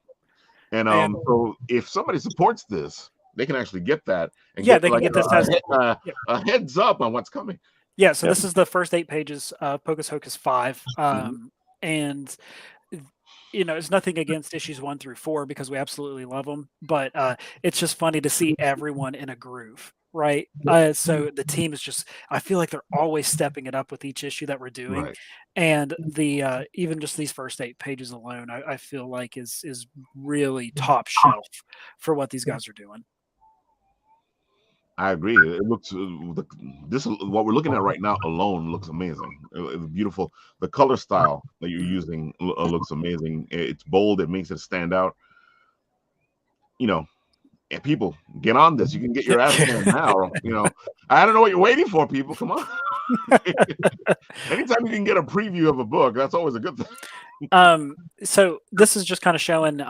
And so if somebody supports this, they can actually get that. And they can get this as a heads up on what's coming. Yeah, so this is the first 8 pages of Pocus Hocus 5. And it's nothing against issues 1 through 4 because we absolutely love them, but it's just funny to see everyone in a groove, right? So the team is just, I feel like they're always stepping it up with each issue that we're doing. Right. And the even just these first 8 pages alone, I feel like is really top shelf for what these guys are doing. I agree. It looks what we're looking at right now alone looks amazing. It's beautiful. The color style that you're using looks amazing. It's bold. It makes it stand out. And people, get on this. You can get your ass in now. I don't know what you're waiting for, people. Come on. Anytime you can get a preview of a book, that's always a good thing. So this is just kind of showing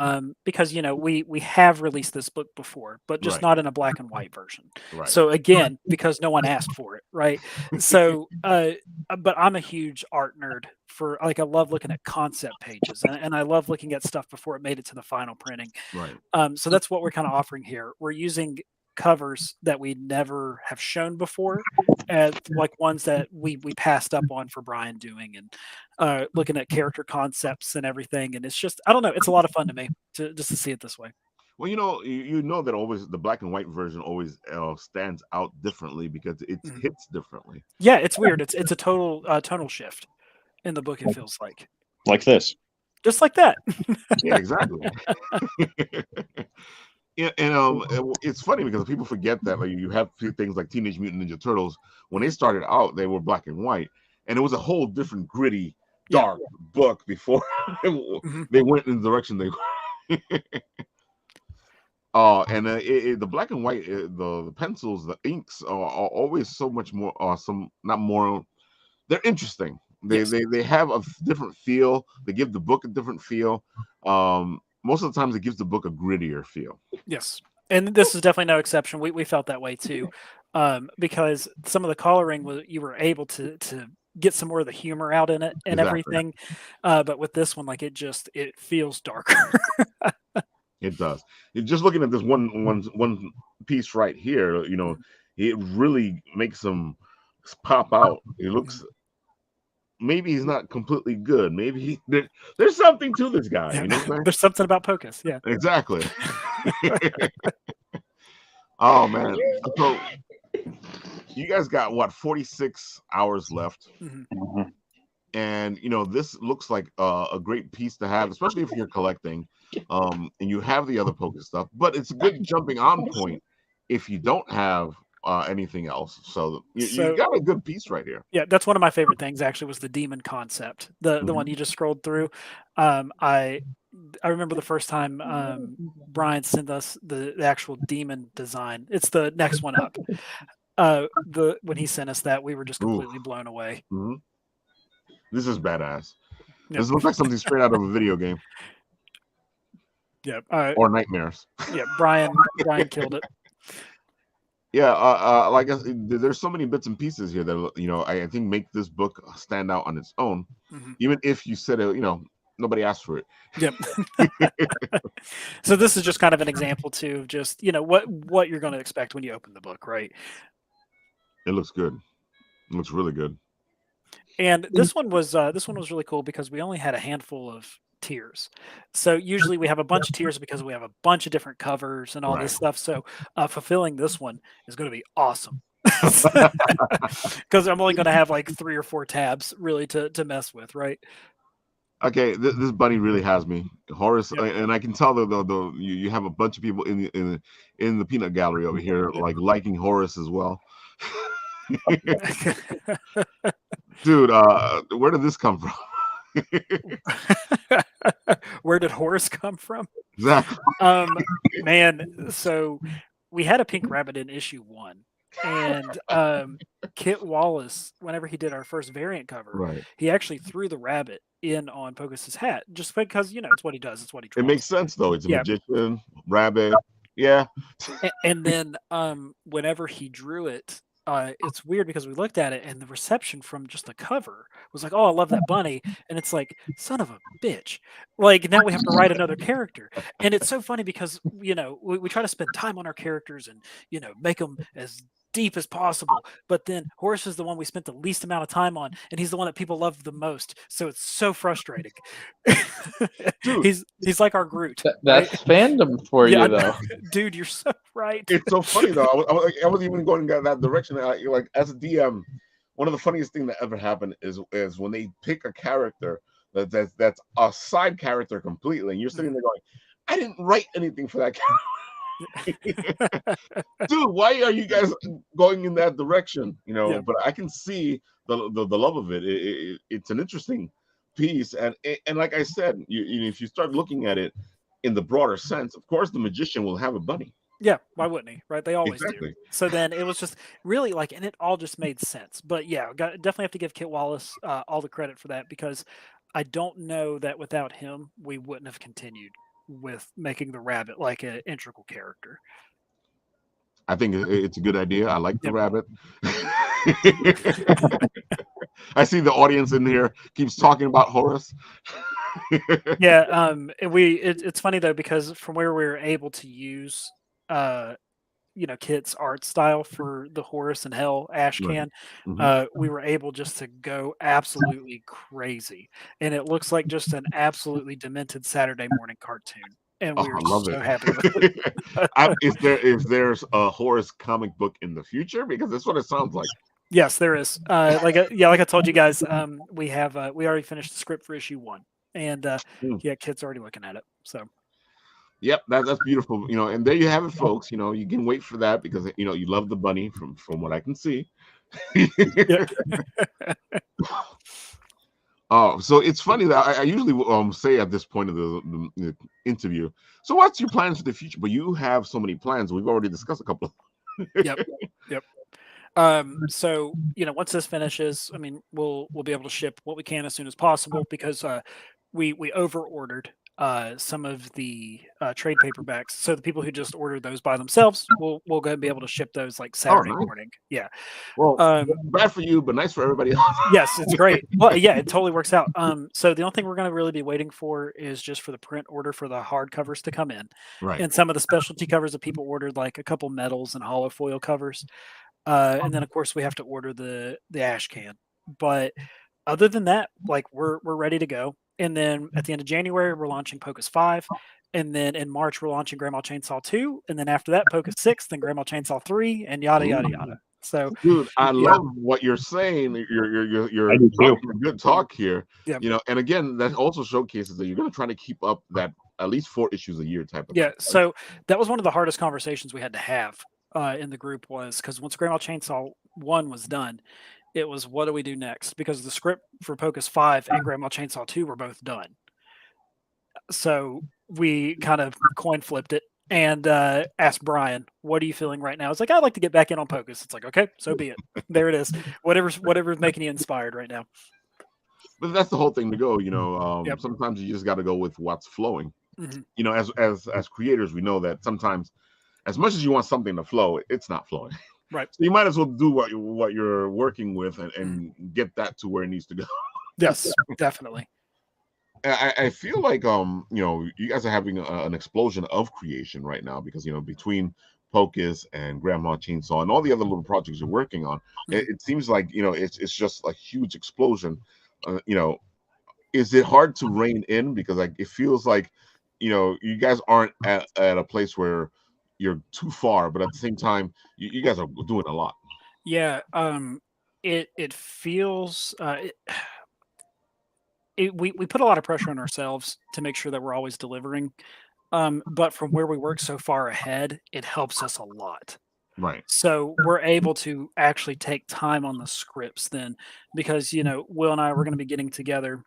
because we have released this book before, but just not in a black and white version. Right. So again, because no one asked for it, right? So but I'm a huge art nerd for I love looking at concept pages and I love looking at stuff before it made it to the final printing. Right. So that's what we're kind of offering here. We're using covers that we never have shown before, like ones that we passed up on for Brian doing, and looking at character concepts and everything. And it's just, I don't know, it's a lot of fun to me to see it this way. Well, you know that always the black and white version always stands out differently because it hits differently. Yeah, it's weird. It's a total tonal shift in the book. It feels like this, just like that. Yeah, exactly. Yeah, and it's funny because people forget that you have things like Teenage Mutant Ninja Turtles. When they started out, they were black and white, and it was a whole different gritty, dark book before they went in the direction they were. And the black and white, the pencils, the inks are always so much more they're interesting. They have a different feel. They give the book a different feel. Most of the times it gives the book a grittier feel. Yes. And this is definitely no exception. We felt that way too. Because some of the coloring you were able to get some more of the humor out in it and everything. But with this one, it feels darker. It does. Just looking at this one piece right here, you know, it really makes him pop out. It looks. Maybe he's not completely good. Maybe there's something to this guy. Yeah. You know what I'm saying? There's something about Pocus. Yeah. Exactly. Oh man. So you guys got what, 46 hours left. Mhm. And you know, this looks like a great piece to have, especially if you're collecting, and you have the other Pocus stuff. But it's a good jumping on point if you don't have anything else. So you got a good piece right here. Yeah, that's one of my favorite things. Actually, was the demon concept, the one you just scrolled through. I remember the first time Brian sent us the actual demon design. It's the next one up. When he sent us that, we were just completely blown away. Mm-hmm. This is badass. Yep. This looks like something straight out of a video game. Yeah. Or nightmares. Yeah, Brian killed it. Yeah, like there's so many bits and pieces here that, you know, I think make this book stand out on its own, even if you said it, you know, nobody asked for it. Yep. So this is just kind of an example too of just, you know, what you're going to expect when you open the book, right? It looks good. It looks really good. And this one was really cool because we only had a handful of tiers. So usually we have a bunch of tiers because we have a bunch of different covers and all this stuff. So fulfilling this one is going to be awesome. Because I'm only going to have like 3 or 4 tabs really to mess with, right? Okay, this bunny really has me, Horace, and I can tell that you have a bunch of people in the peanut gallery over here like liking Horace as well. Dude, where did this come from? Where did Horace come from? Exactly. Man, so we had a pink rabbit in issue 1, and Kit Wallace, whenever he did our first variant cover, he actually threw the rabbit in on Pocus's hat just because, you know, it's what he does, it's what he draws. It makes sense though. It's a magician, rabbit. Yeah. And then whenever he drew it, it's weird because we looked at it and the reception from just the cover was like, "Oh, I love that bunny," and it's like, "Son of a bitch!" Like now we have to write another character, and it's so funny because, you know, we try to spend time on our characters and, you know, make them as deep as possible, but then Horace is the one we spent the least amount of time on, and he's the one that people love the most. So it's so frustrating. He's like our Groot. That's fandom for you, though. Dude, you're so right. It's so funny though. I wasn't even going in that direction. Like as a DM, one of the funniest things that ever happened is when they pick a character that's a side character completely, and you're sitting there going, "I didn't write anything for that character." Dude, why are you guys going in that direction? You know, but I can see the love of it. It's an interesting piece, and like I said, you if you start looking at it in the broader sense, of course, the magician will have a bunny. Yeah, why wouldn't he? Right? They always do. So then it was just really like, and it all just made sense. But yeah, definitely have to give Kit Wallace all the credit for that, because I don't know that without him we wouldn't have continued with making the rabbit like an integral character. I think it's a good idea. I like the rabbit. I see the audience in here keeps talking about Horace. Yeah, it's funny though, because from where we were able to use you know, Kit's art style for the Horace and Hell ash can, we were able just to go absolutely crazy, and it looks like just an absolutely demented Saturday morning cartoon, and we were so happy with it. If there's a Horace comic book in the future, because that's what it sounds like. Yes, there is. Like I told you guys, we already finished the script for issue 1, and Kit's already looking at it. So. Yep, that's beautiful. You know, and there you have it, folks. You know, you can wait for that because, you know, you love the bunny from what I can see. Oh, so it's funny that I usually say at this point of the interview, so what's your plans for the future? But you have so many plans. We've already discussed a couple. Yep. So, you know, once this finishes, I mean, we'll be able to ship what we can as soon as possible, because we over ordered some of the trade paperbacks. So the people who just ordered those by themselves, we'll go ahead and be able to ship those like Saturday nice. morning. Yeah. Well, bad for you, but nice for everybody else. Yes, it's great. Well, yeah, it totally works out. So the only thing we're going to really be waiting for is just for the print order for the hard covers to come in, Right. and some of the specialty covers that people ordered, like a couple metals and hollow foil covers. And then of course we have to order the ash can. But other than that, like we're ready to go. And then at the end of January, we're launching Pocus 5. And then in March, we're launching Grandma Chainsaw 2. And then after that, Pocus 6, then Grandma Chainsaw 3, and yada, yada, yada. So, dude, I love what you're saying. You're I do too. good talk here. Yeah. You know, and again, that also showcases that you're going to try to keep up that at least 4 issues a year type of yeah. thing. So that was one of the hardest conversations we had to have in the group, was because once Grandma Chainsaw 1 was done, it was, what do we do next? Because the script for Pocus 5 and Grandma Chainsaw 2 were both done. So we kind of coin flipped it and asked Brian, what are you feeling right now? It's like, I'd like to get back in on Pocus. It's like, okay, so be it. There it is. Whatever's making you inspired right now. But that's the whole thing to go, you know. Yep. Sometimes you just got to go with what's flowing. Mhm. You know, as creators, we know that sometimes, as much as you want something to flow, it's not flowing. Right. So you might as well do what you're working with and get that to where it needs to go. Yes, definitely. I feel like you know, you guys are having an explosion of creation right now, because you know, between Pocus and Grandma Chainsaw and all the other little projects you're working on, it seems like, you know, it's just a huge explosion. You know, is it hard to rein in, because like it feels like, you know, you guys aren't at a place where you're too far, but at the same time, you guys are doing a lot. Yeah. It feels we put a lot of pressure on ourselves to make sure that we're always delivering. But from where we work so far ahead, it helps us a lot. Right. So we're able to actually take time on the scripts then, because, you know, Will and I, we're going to be getting together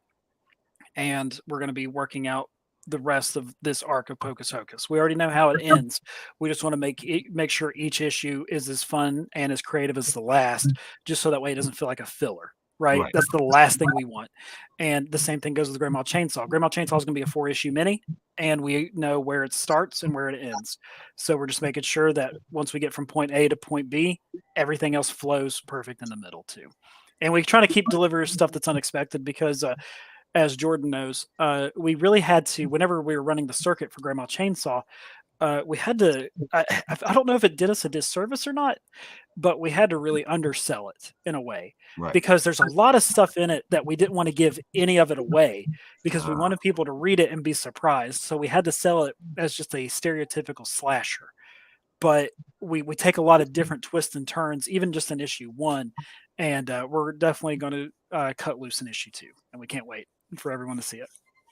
and we're going to be working out the rest of this arc of Pocus Hocus. We already know how it ends. We just want to make sure each issue is as fun and as creative as the last, just so that way it doesn't feel like a filler. Right? That's the last thing we want. And the same thing goes with Grandma Chainsaw. Grandma Chainsaw is going to be a 4-issue mini, and we know where it starts and where it ends. So we're just making sure that once we get from point A to point B, everything else flows perfect in the middle too. And we try to keep delivering stuff that's unexpected, because as Jordan knows, we really had to, whenever we were running the circuit for Grandma Chainsaw, we had to, I don't know if it did us a disservice or not, but we had to really undersell it in a way, because there's a lot of stuff in it that we didn't want to give any of it away, because we wanted people to read it and be surprised. So we had to sell it as just a stereotypical slasher. But we take a lot of different twists and turns, even just in issue 1. And we're definitely going to cut loose in issue 2. And we can't wait for everyone to see it.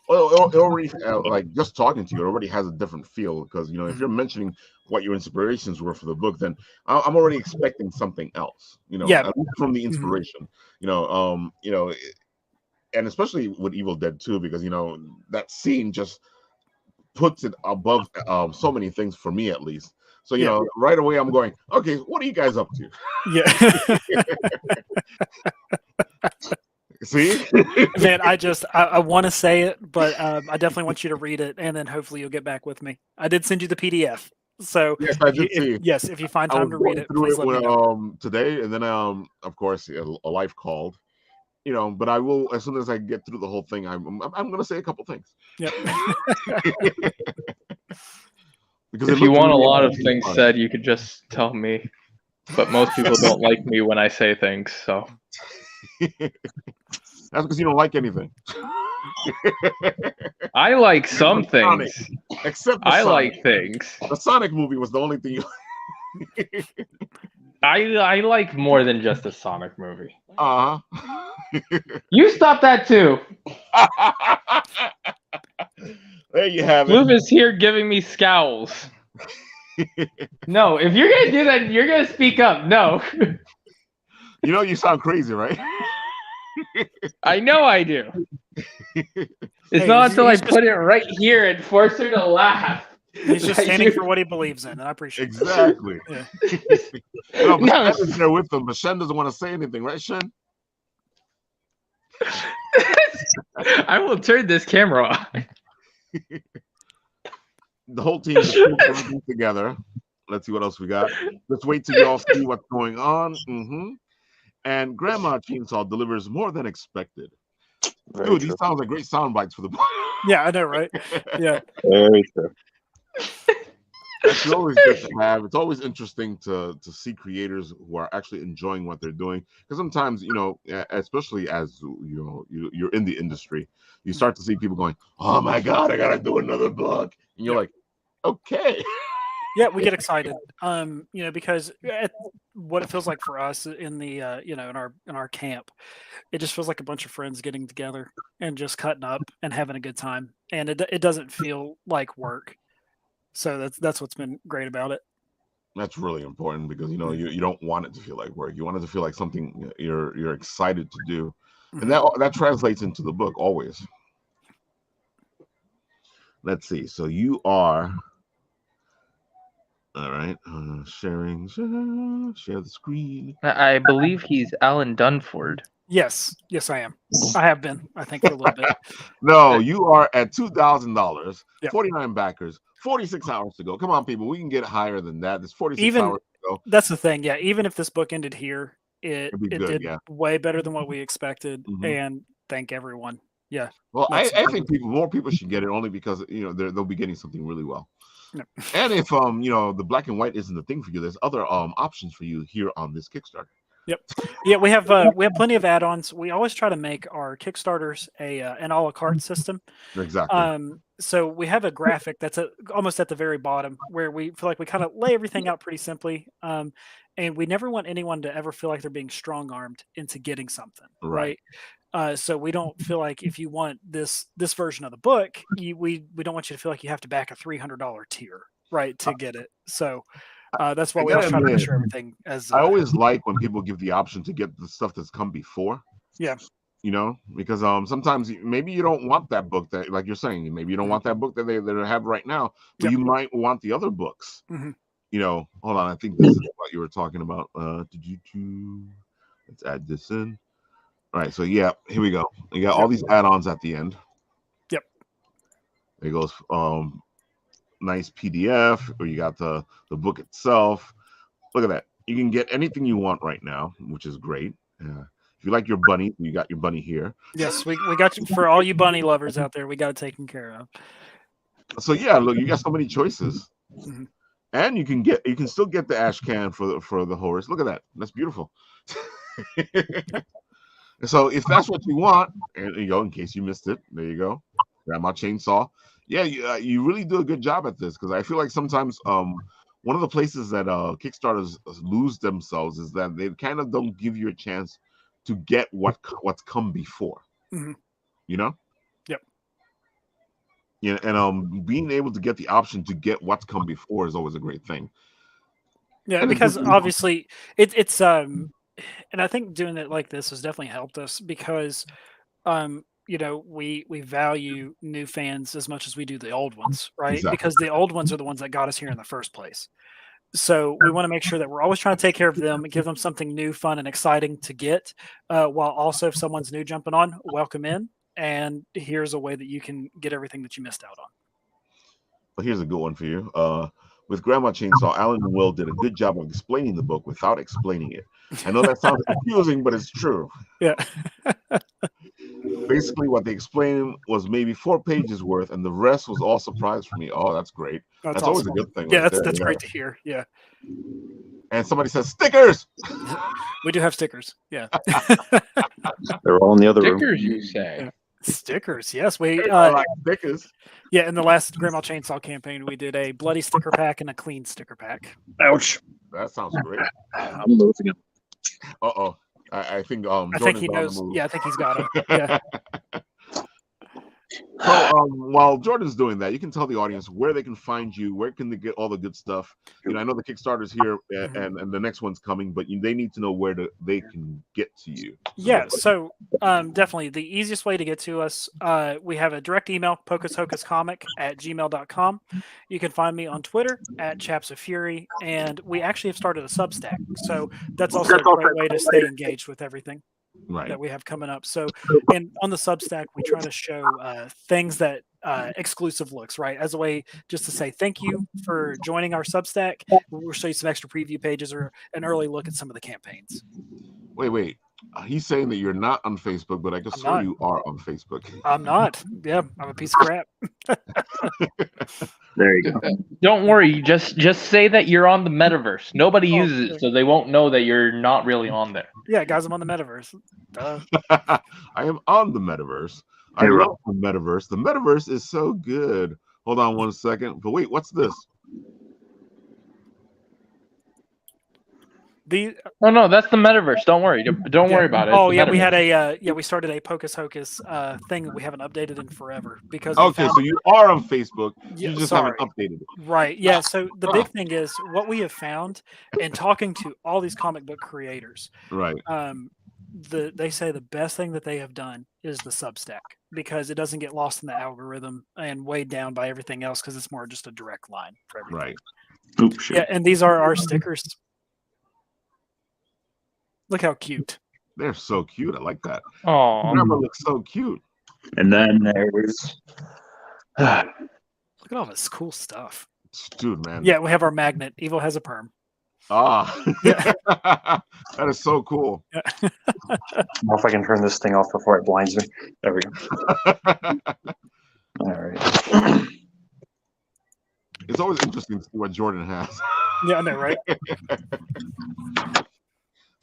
Well, it already, like just talking to you, it already has a different feel, because you know, if you're mentioning what your inspirations were for the book, then I'm already expecting something else. You know, at least from the inspiration. You know, and especially with Evil Dead 2, because you know that scene just puts it above so many things for me, at least. So you know, right away I'm going, okay, what are you guys up to? Yeah. See, man, I want to say it, but I definitely want you to read it, and then hopefully you'll get back with me. I did send you the PDF, so yes, I did see. Yes, if you find time to read it, please let me know. Today, and then of course, a life called, you know. But I will, as soon as I get through the whole thing, I'm going to say a couple things. Yep. Because if you want a lot of things said, you could just tell me. But most people don't like me when I say things, so. That's because you don't like anything. I like some things. Sonic, except I like things. The Sonic movie was the only thing you I like more than just a Sonic movie. You stop that too. There you have it. Luv is here giving me scowls. No, if you're gonna do that, you're gonna speak up. No. You know you sound crazy, right? I know I do. It's not until I put it right here and force her to laugh. He's just standing for what he believes in, and I appreciate it. Exactly. Yeah. No, Shen is there with them, but Shen doesn't want to say anything, right, Shen? I will turn this camera on. The whole team just put everything together. Let's see what else we got. Let's wait till you all see what's going on. And Grandma Chainsaw delivers more than expected. Very Dude, true. these sounds like great sound bites for the book. Yeah, I know, right? Yeah. Very true. It's always good to have. It's always interesting to see creators who are actually enjoying what they're doing. Because sometimes, especially as you're in the industry, you start to see people going, "Oh my God, I gotta do another book," and you're like, "Okay." Yeah, we get excited, because what it feels like for us in the, in our camp, it just feels like a bunch of friends getting together and just cutting up and having a good time, and it doesn't feel like work. So that's what's been great about it. That's really important because you don't want it to feel like work. You want it to feel like something you're excited to do, and that translates into the book always. Let's see. So you are. All right, sharing, share the screen. I believe he's Allen Dunford. Yes, I am. I have been, I think, for a little bit. No, you are at $2,000, Yep. 49 backers, 46 hours to go. Come on, people, we can get higher than that. There's 46 Even hours to go. that's the thing. Yeah, even if this book ended here, it It'd be good, did yeah. way better than what we expected. Mhm. And thank everyone. Yeah. Well, I That's- think more people should get it only because they'll be getting something really well. Yep. And if the black and white isn't the thing for you, there's other options for you here on this Kickstarter. Yep. Yeah, we have plenty of add-ons. We always try to make our Kickstarters an a la carte system. Exactly. So we have a graphic that's almost at the very bottom where we feel like we kind of lay everything out pretty simply. And we never want anyone to ever feel like they're being strong-armed into getting something, right? So we don't feel like if you want this version of the book, we don't want you to feel like you have to back a $300 tier, right, to get it. So that's why we always try to make sure everything as. I always like when people give the option to get the stuff that's come before. Yeah. Because sometimes maybe you don't want that book that, like you're saying, maybe you don't want that book that they have right now, but you might want the other books. Hold on, I think this is what you were talking about. Let's add this in. All right, so yeah, here we go. You got all these add-ons at the end. Yep. There goes nice PDF, or you got the book itself. Look at that. You can get anything you want right now, which is great. If you like your bunny, you got your bunny here. Yes, we got you. For all you bunny lovers out there, we got it taken care of. So yeah, look, you got so many choices. And you can still get the ash can for the horse. Look at that. That's beautiful. So if that's what you want, and in case you missed it, there you go. Grandma Chainsaw. Yeah, you really do a good job at this, because I feel like sometimes one of the places that Kickstarters lose themselves is that they kind of don't give you a chance to get what's come before. Mm-hmm. Yep. Yeah, and being able to get the option to get what's come before is always a great thing. Yeah, and because obviously it's and I think doing it like this has definitely helped us because we value new fans as much as we do the old ones, right? Exactly. Because the old ones are the ones that got us here in the first place. So we want to make sure that we're always trying to take care of them and give them something new, fun, and exciting to get, while also if someone's new jumping on, welcome in. And here's a way that you can get everything that you missed out on. But here's a good one for you. With Grandma Chainsaw, Alan and Will did a good job of explaining the book without explaining it. I know that sounds confusing, but it's true. Yeah. Basically, what they explained was maybe 4 pages worth, and the rest was all surprise for me. Oh, that's great. That's awesome. Always a good thing. Yeah, right that's there. great to hear. Yeah. And somebody says stickers. We do have stickers. Yeah. They're all in the other Stickers, room. you say? Yeah. Stickers, yes. We like stickers. Yeah, in the last Grandma Chainsaw campaign, we did a bloody sticker pack and a clean sticker pack. Ouch. That sounds great. I'm moving it. Uh-oh. I think I think he knows. Yeah, I think he's got it. Yeah. So while Jordan's doing that, you can tell the audience where they can find you, where can they get all the good stuff. I know the Kickstarter's here and the next one's coming, but they need to know where they can get to you. Yeah, so definitely the easiest way to get to us, we have a direct email, pocushocuscomic@gmail.com. You can find me on Twitter @Chaps of Fury, and we actually have started a Substack, so that's also a great way to stay engaged with everything. Right. that we have coming up. So, and on the Substack, we try to show things that exclusive looks, right, as a way just to say thank you for joining our Substack. We'll show you some extra preview pages or an early look at some of the campaigns. Wait. He's saying that you're not on Facebook, but I can swear you are on Facebook. I'm not. Yeah, I'm a piece of crap. There you go. Don't worry. Just say that you're on the metaverse. Nobody uses it, so they won't know that you're not really on there. Yeah, guys, I'm on the metaverse. Duh. I am on the metaverse. I love the metaverse. The metaverse is so good. Hold on one second. But wait, what's this? No, that's the metaverse. Don't worry. Don't worry about it. Oh yeah, we had we started a Pocus Hocus thing that we haven't updated in forever because. Okay, so you are on Facebook. You just haven't updated it. Right. Yeah. So the big thing is what we have found in talking to all these comic book creators. Right. They say the best thing that they have done is the Substack because it doesn't get lost in the algorithm and weighed down by everything else because it's more just a direct line for everything. Right. Oops, shit. Yeah, and these are our stickers. Look how cute. They're so cute. I like that. Oh, Grandma looks so cute. And then there's Look at all this cool stuff. Dude, man. Yeah, we have our magnet. Evil has a perm. Ah. Yeah. That is so cool. Yeah. I don't know if I can turn this thing off before it blinds me. There we go. All right. It's always interesting to see what Jordan has. Yeah, I know, right?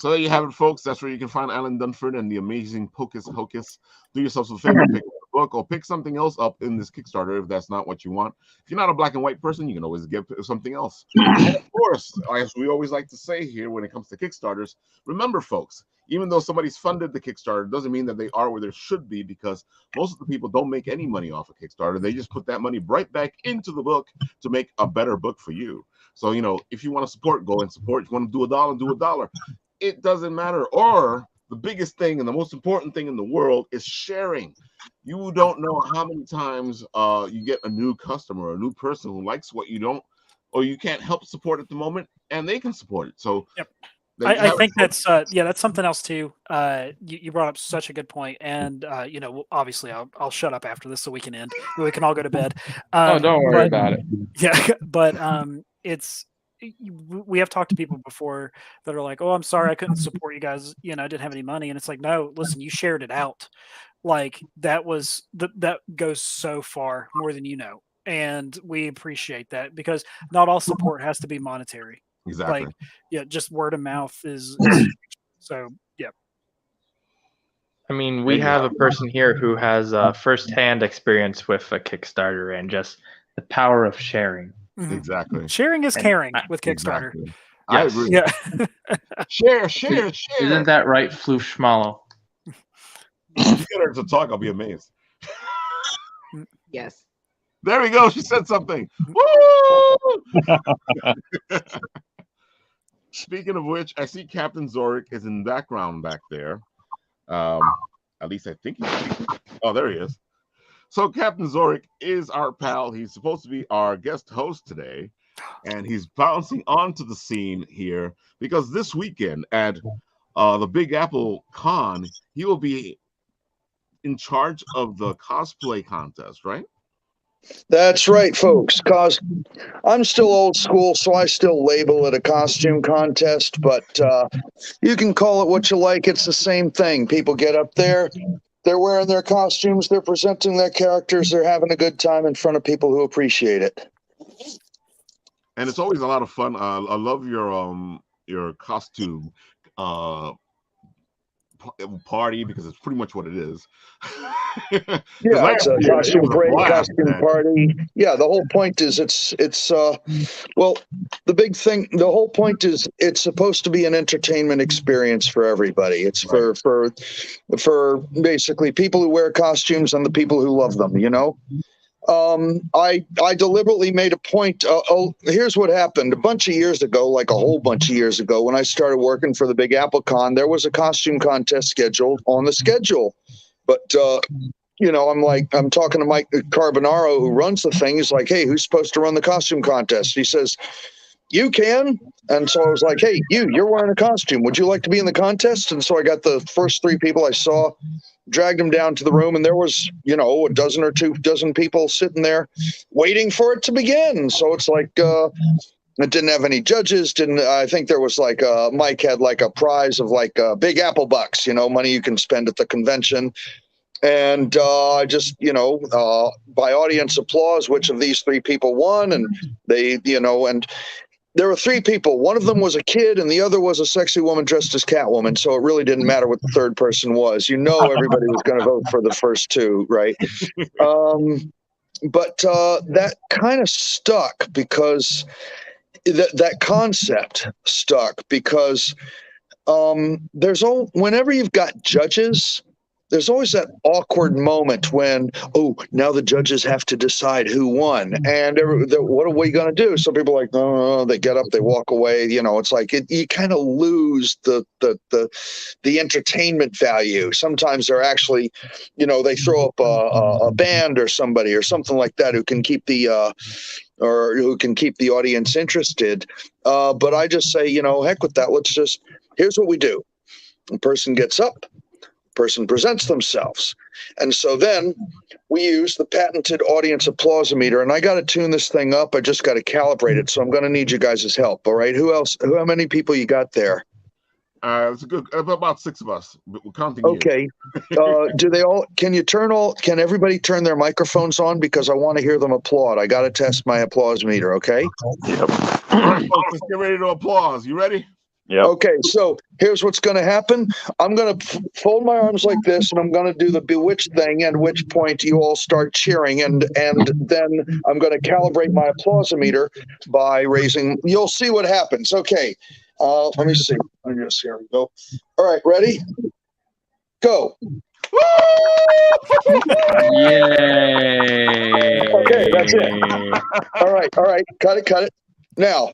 So there you have it, folks. That's where you can find Allen Dunford and the amazing Pocus Hocus. Do yourselves a favor, pick up a book or pick something else up in this Kickstarter if that's not what you want. If you're not a black and white person, you can always get something else. And of course, as we always like to say here when it comes to Kickstarters, remember, folks, even though somebody's funded the Kickstarter, doesn't mean that they are where they should be because most of the people don't make any money off of Kickstarter. They just put that money right back into the book to make a better book for you. So, if you want to support, go and support. If you want to do $1, do $1. It doesn't matter. Or the biggest thing and the most important thing in the world is sharing. You don't know how many times you get a new customer or a new person who likes what you don't, or you can't help support at the moment, and they can support it. So yep. I think that's that's something else too. You brought up such a good point, and obviously I'll shut up after this so we can end. We can all go to bed. don't worry about it. Yeah, but we have talked to people before that are like, "Oh, I'm sorry, I couldn't support you guys. I didn't have any money." And it's like, no, listen, you shared it out. Like that goes so far more than you know, and we appreciate that because not all support has to be monetary. Exactly. Like, just word of mouth is so. Yeah. I mean, we have a person here who has firsthand experience with a Kickstarter and just the power of sharing. Mm-hmm. Exactly. Sharing is caring with Kickstarter. Exactly. Yes. I agree. Yeah. Share. Isn't that right, Floof Schmallow? If you get her to talk, I'll be amazed. Yes. There we go. She said something. Woo! Speaking of which, I see Captain Zorik is in the background back there. At least I think he's. Oh, there he is. So Captain Zorik is our pal. He's supposed to be our guest host today, and he's bouncing onto the scene here because this weekend at the Big Apple Con, he will be in charge of the cosplay contest, right? That's right, folks. Cause I'm still old school, so I still label it a costume contest, but you can call it what you like. It's the same thing. People get up there. They're wearing their costumes. They're presenting their characters. They're having a good time in front of people who appreciate it. And it's always a lot of fun. I love your costume party because it's pretty much what it is. Yeah, it's a costume break, costume party. Yeah, the whole point is the big thing, the whole point is it's supposed to be an entertainment experience for everybody. It's for basically people who wear costumes and the people who love them, I deliberately made a point. Here's what happened. A bunch of years ago, like a whole bunch of years ago, when I started working for the Big Apple Con, there was a costume contest scheduled on the schedule. But, I'm talking to Mike Carbonaro, who runs the thing. He's like, hey, who's supposed to run the costume contest? He says, you can. And so I was like, hey, you're wearing a costume. Would you like to be in the contest? And so I got the first 3 people I saw, dragged them down to the room, and there was, a dozen or 2 dozen people sitting there waiting for it to begin. So it's like, it didn't have any judges. I think there was like Mike had like a prize of like big apple bucks, money you can spend at the convention. And I just, by audience applause, which of these 3 people won. And they, and there were 3 people. One of them was a kid and the other was a sexy woman dressed as Catwoman. So it really didn't matter what the third person was. Everybody was going to vote for the first 2, right? But that kind of stuck because that concept stuck because whenever you've got judges, there's always that awkward moment when, now the judges have to decide who won. And what are we going to do? Some people are like, no, they get up, they walk away. It's like you kind of lose the entertainment value. Sometimes they're actually, they throw up a band or somebody or something like that who can keep the audience interested. But I just say, heck with that. Here's what we do. A person gets up. Person presents themselves. And so then we use the patented audience applause-o-meter, and I got to tune this thing up. I just got to calibrate it. So I'm going to need you guys' help. All right. How many people you got there? It's about 6 of us. We're counting. Okay. Can everybody turn their microphones on? Because I want to hear them applaud. I got to test my applause meter. Okay. Yep. All right, folks, let's get ready to applause. You ready? Yeah. Okay, so here's what's going to happen. I'm going to fold my arms like this, and I'm going to do the bewitched thing, at which point you all start cheering, and then I'm going to calibrate my applause-o-meter by raising. You'll see what happens. Okay, let me see. Here we go. All right, ready? Go. Yay! Okay, that's it. All right. Cut it. Now,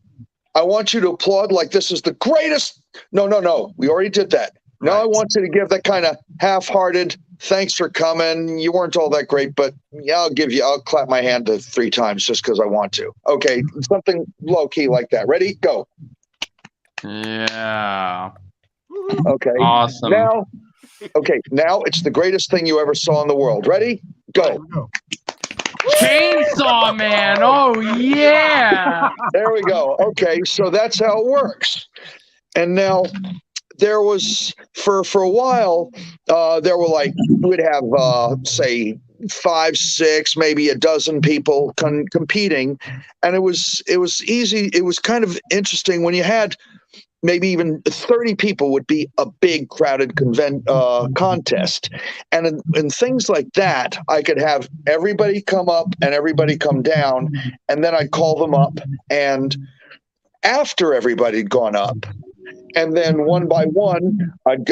I want you to applaud like this is the greatest. No. We already did that. Now I want you to give that kind of half-hearted, thanks for coming. You weren't all that great, but yeah, I'll clap my hand 3 times just because I want to. Okay, something low-key like that. Ready? Go. Yeah. Okay. Awesome. Now it's the greatest thing you ever saw in the world. Ready? Go. Chainsaw Man. Oh, yeah. There we go. Okay, so that's how it works. And now there was, for a while, there were we'd have, say, 5, 6, maybe a dozen people competing. And it was easy. It was kind of interesting when you had maybe even 30 people would be a big crowded contest. And in things like that, I could have everybody come up and everybody come down, and then I'd call them up. And after everybody had gone up, and then one by one, I'd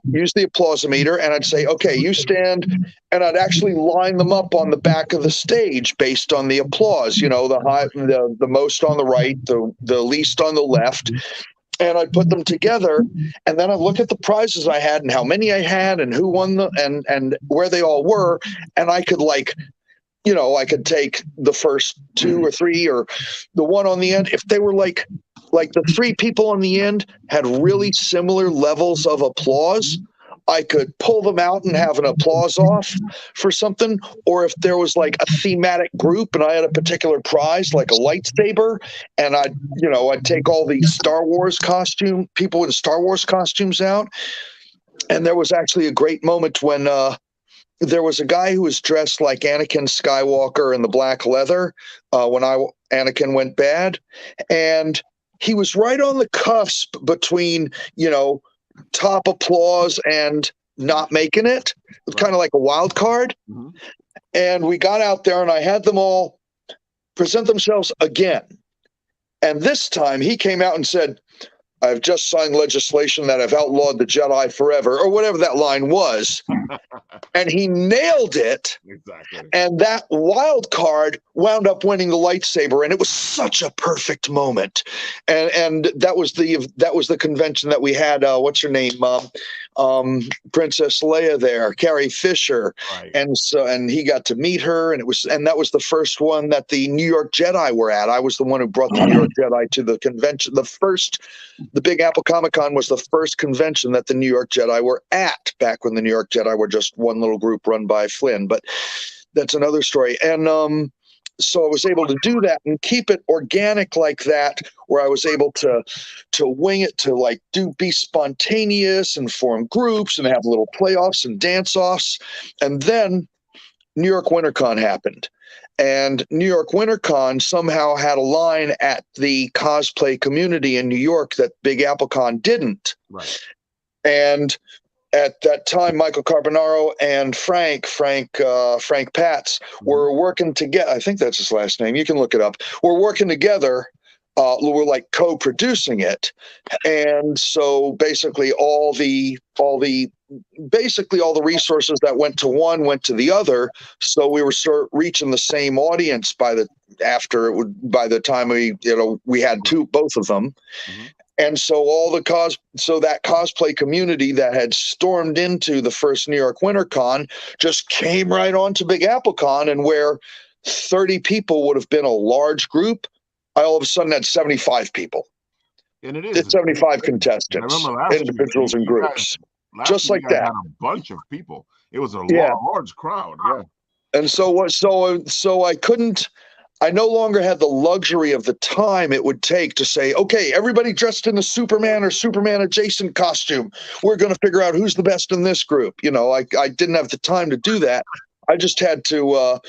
use the applause-o-meter and I'd say, okay, you stand, and I'd actually line them up on the back of the stage based on the applause, the most on the right, the least on the left. And I'd put them together, and then I'd look at the prizes I had and how many I had and who won and where they all were. And I could I could take the first 2 or 3 or the one on the end. If they were like the 3 people on the end had really similar levels of applause, I could pull them out and have an applause off for something. Or if there was like a thematic group and I had a particular prize, like a lightsaber, and I'd take all the Star Wars people with Star Wars costumes out. And there was actually a great moment when there was a guy who was dressed like Anakin Skywalker in the black leather when Anakin went bad. And he was right on the cusp between, top applause and not making it. It was kind of like a wild card. Mm-hmm. And we got out there and I had them all present themselves again. And this time he came out and said, I've just signed legislation that I've outlawed the Jedi forever, or whatever that line was. And he nailed it. Exactly. And that wild card wound up winning the lightsaber, and it was such a perfect moment. And that was the convention that we had. What's her name? Princess Leia there, Carrie Fisher, Right. and he got to meet her, and that was the first one that the New York Jedi were at. I was the one who brought the New York Jedi to the convention. The Big Apple Comic Con was the first convention that the New York Jedi were at, back when the New York Jedi were just one little group run by Flynn. But that's another story. And so I was able to do that and keep it organic like that, where I was able to wing it, to like be spontaneous and form groups and have little playoffs and dance-offs. And then New York WinterCon happened. And New York WinterCon somehow had a line at the cosplay community in New York that Big Apple Con didn't. Right. And at that time, Michael Carbonaro and Frank Patz were working together. I think that's his last name. You can look it up. We're working together. We're like co-producing it. And so basically all the resources that went to one went to the other. So we were reaching the same audience by the time we had both of them. Mm-hmm. And so that cosplay community that had stormed into the first New York WinterCon just came right on to Big Apple Con, and where 30 people would have been a large group, I all of a sudden had 75 people. And it is 75 contestants, individuals and groups, just like that. Had a bunch of people. It was a large crowd. Yeah. And I no longer had the luxury of the time it would take to say, okay, everybody dressed in the Superman or Superman adjacent costume. We're going to figure out who's the best in this group. I didn't have the time to do that. I just had to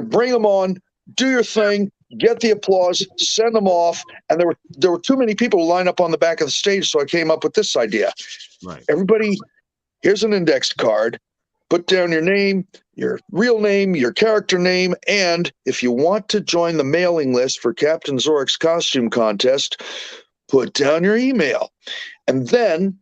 bring them on, do your thing, get the applause, send them off. And there were too many people line up on the back of the stage. So I came up with this idea. Right. Everybody, here's an index card. Put down your name, your real name, your character name, and if you want to join the mailing list for Captain Zoric's costume contest, put down your email. And then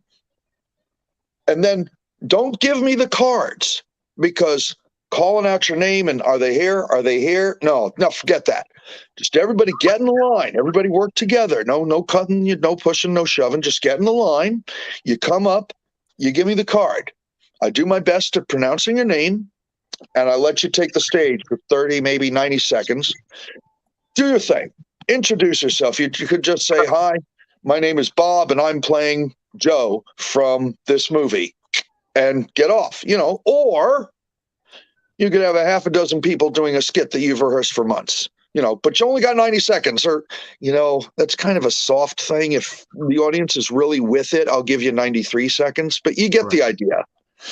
don't give me the cards, because calling out your name and are they here? Are they here? No, forget that. Just everybody get in the line. Everybody work together. No cutting, no pushing, no shoving. Just get in the line. You come up, you give me the card. I do my best at pronouncing your name, and I let you take the stage for 30, maybe 90 seconds. Do your thing. Introduce yourself. You could just say, hi, my name is Bob, and I'm playing Joe from this movie, and get off, or you could have a half a dozen people doing a skit that you've rehearsed for months, but you only got 90 seconds, or, that's kind of a soft thing. If the audience is really with it, I'll give you 93 seconds, but you get the idea.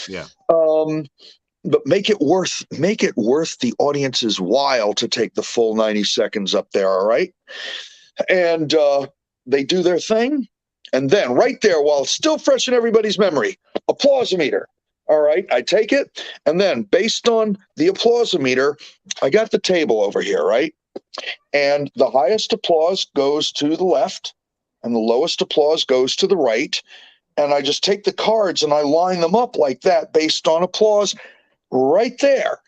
Yeah. But make it worth the audience's while to take the full 90 seconds up there. All right. And they do their thing. And then right there, while it's still fresh in everybody's memory, applause-o-meter. All right. I take it. And then based on the applause-o-meter, I got the table over here. Right. And the highest applause goes to the left and the lowest applause goes to the right. And I just take the cards and I line them up like that based on applause right there.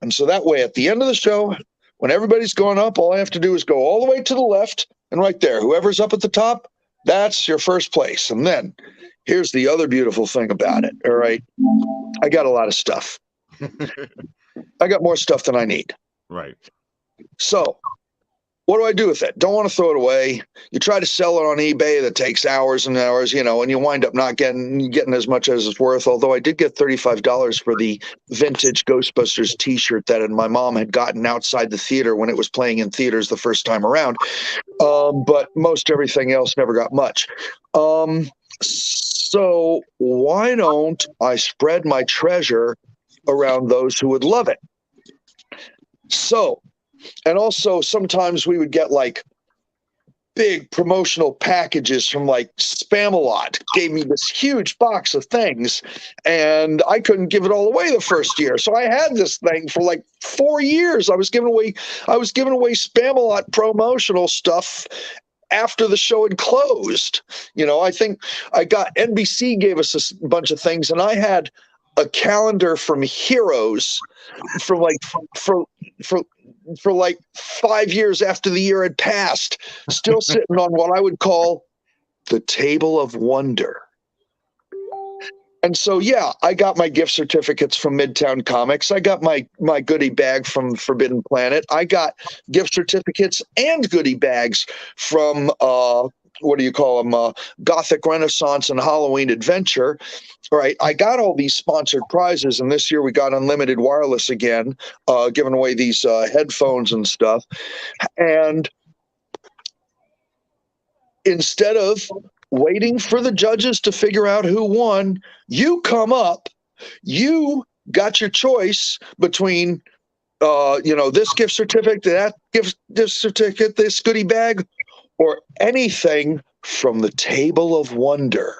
And so that way, at the end of the show, when everybody's going up, all I have to do is go all the way to the left and right there. Whoever's up at the top, that's your first place. And then here's the other beautiful thing about it. All right. I got a lot of stuff. I got more stuff than I need. Right. So what do I do with it? Don't want to throw it away. You try to sell it on eBay. That takes hours and hours, and you wind up not getting as much as it's worth. Although I did get $35 for the vintage Ghostbusters T-shirt that my mom had gotten outside the theater when it was playing in theaters the first time around. But most everything else never got much. So why don't I spread my treasure around those who would love it? So. And also sometimes we would get like big promotional packages from like Spamalot. Gave me this huge box of things and I couldn't give it all away the first year. So I had this thing for like 4 years. I was giving away Spamalot promotional stuff after the show had closed. I think NBC gave us a bunch of things, and I had a calendar from Heroes from like for like 5 years after the year had passed, still sitting on what I would call the table of wonder. And so, yeah, I got my gift certificates from Midtown Comics. I got my goodie bag from Forbidden Planet. I got gift certificates and goodie bags from what do you call them? Gothic Renaissance and Halloween Adventure. All right, I got all these sponsored prizes, and this year we got unlimited wireless again, giving away these headphones and stuff. And instead of waiting for the judges to figure out who won, you come up, you got your choice between, this gift certificate, that gift certificate, this goodie bag, or anything from the Table of Wonder.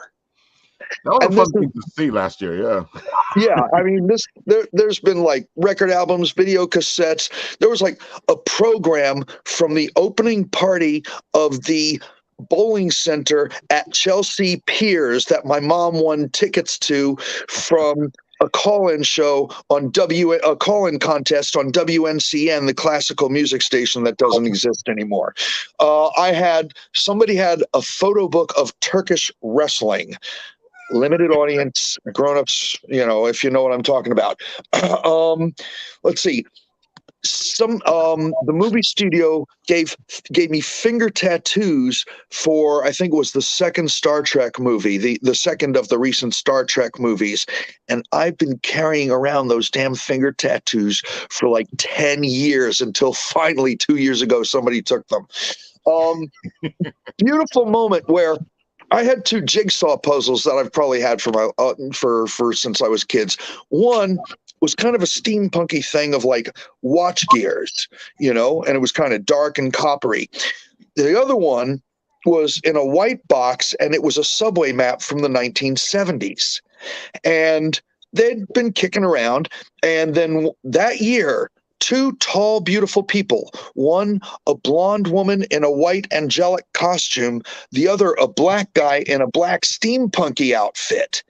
That was a fun thing to see last year, yeah. Yeah, I mean, there's been like record albums, video cassettes. There was like a program from the opening party of the bowling center at Chelsea Piers that my mom won tickets to from a call-in show on a call-in contest on WNCN, the classical music station that doesn't exist anymore. Somebody had a photo book of Turkish wrestling. Limited audience, grown-ups, if you know what I'm talking about. Let's see. The movie studio gave me finger tattoos for, I think it was the second Star Trek movie, the second of the recent Star Trek movies. And I've been carrying around those damn finger tattoos for like 10 years until finally 2 years ago, somebody took them. Beautiful moment where I had 2 jigsaw puzzles that I've probably had for my for since I was kids. One was kind of a steampunky thing of like watch gears, and it was kind of dark and coppery. The other one was in a white box, and it was a subway map from the 1970s. And they'd been kicking around, and then that year, 2 tall, beautiful people, one a blonde woman in a white angelic costume, the other a black guy in a black steampunky outfit.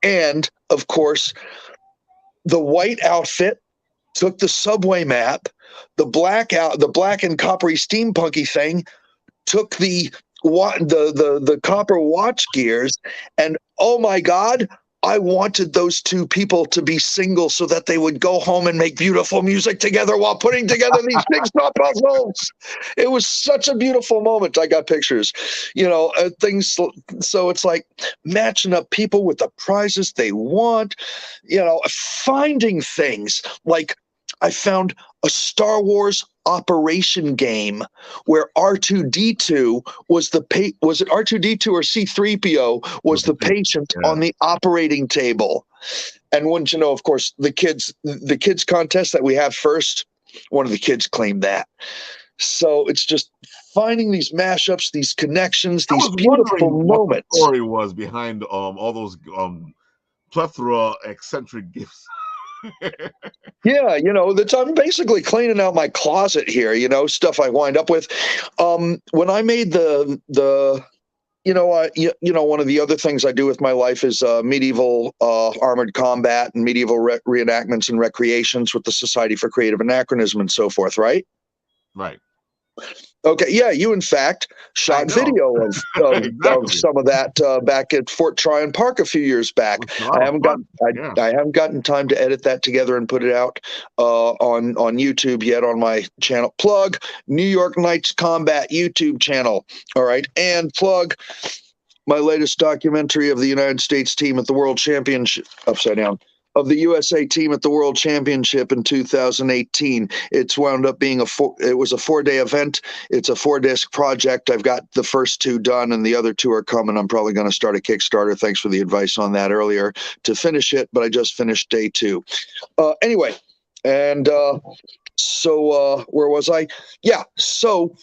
And, of course, the white outfit took the subway map, the black and coppery steampunky thing took the copper watch gears, and oh my God, I wanted those 2 people to be single so that they would go home and make beautiful music together while putting together these jigsaw puzzles. It was such a beautiful moment. I got pictures, things. So it's like matching up people with the prizes they want, finding things like I found a Star Wars operation game where R2D2 was it R2D2 or C3PO was the patient on the operating table. And wouldn't you know, of course, the kids contest that we have first, one of the kids claimed that. So it's just finding these mashups, these connections, these beautiful moments. What the story was behind all those plethora eccentric gifts. Yeah, I'm basically cleaning out my closet here, stuff I wind up with. When I made one of the other things I do with my life is medieval armored combat and medieval reenactments and recreations with the Society for Creative Anachronism and so forth, right? Right. Okay, yeah, you in fact shot video of some of that back at Fort Tryon Park a few years back. I haven't gotten time to edit that together and put it out on YouTube yet on my channel. Plug New York Knights Combat YouTube channel. All right, and plug my latest documentary of the United States team at the World Championship. Upside down. Of the USA team at the World Championship in 2018. It's wound up being it was a 4-day event. It's a 4-disc project. I've got the first 2 done and the other 2 are coming. I'm probably going to start a Kickstarter. Thanks for the advice on that earlier to finish it, but I just finished day 2. Anyway, and so where was I? Yeah, so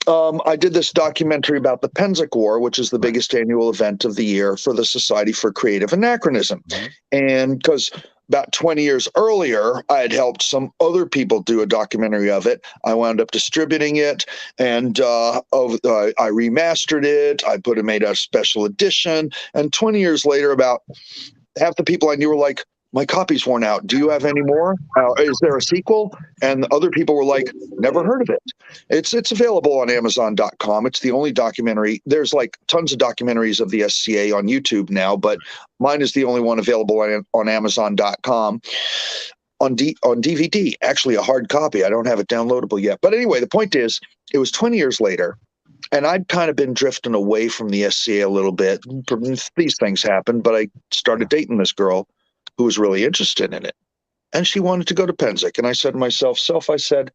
I did this documentary about the Penzic War, which is the biggest annual event of the year for the Society for Creative Anachronism. Mm-hmm. And because about 20 years earlier, I had helped some other people do a documentary of it. I wound up distributing it, and I remastered it. I made a special edition. And 20 years later, about half the people I knew were like, my copy's worn out. Do you have any more? Is there a sequel? And other people were like, never heard of it. It's available on Amazon.com. It's the only documentary. There's like tons of documentaries of the SCA on YouTube now, but mine is the only one available on Amazon.com on DVD. Actually, a hard copy. I don't have it downloadable yet. But anyway, the point is, it was 20 years later, and I'd kind of been drifting away from the SCA a little bit. These things happen, but I started dating this girl who was really interested in it. And she wanted to go to Penzic. And I said to myself, I said,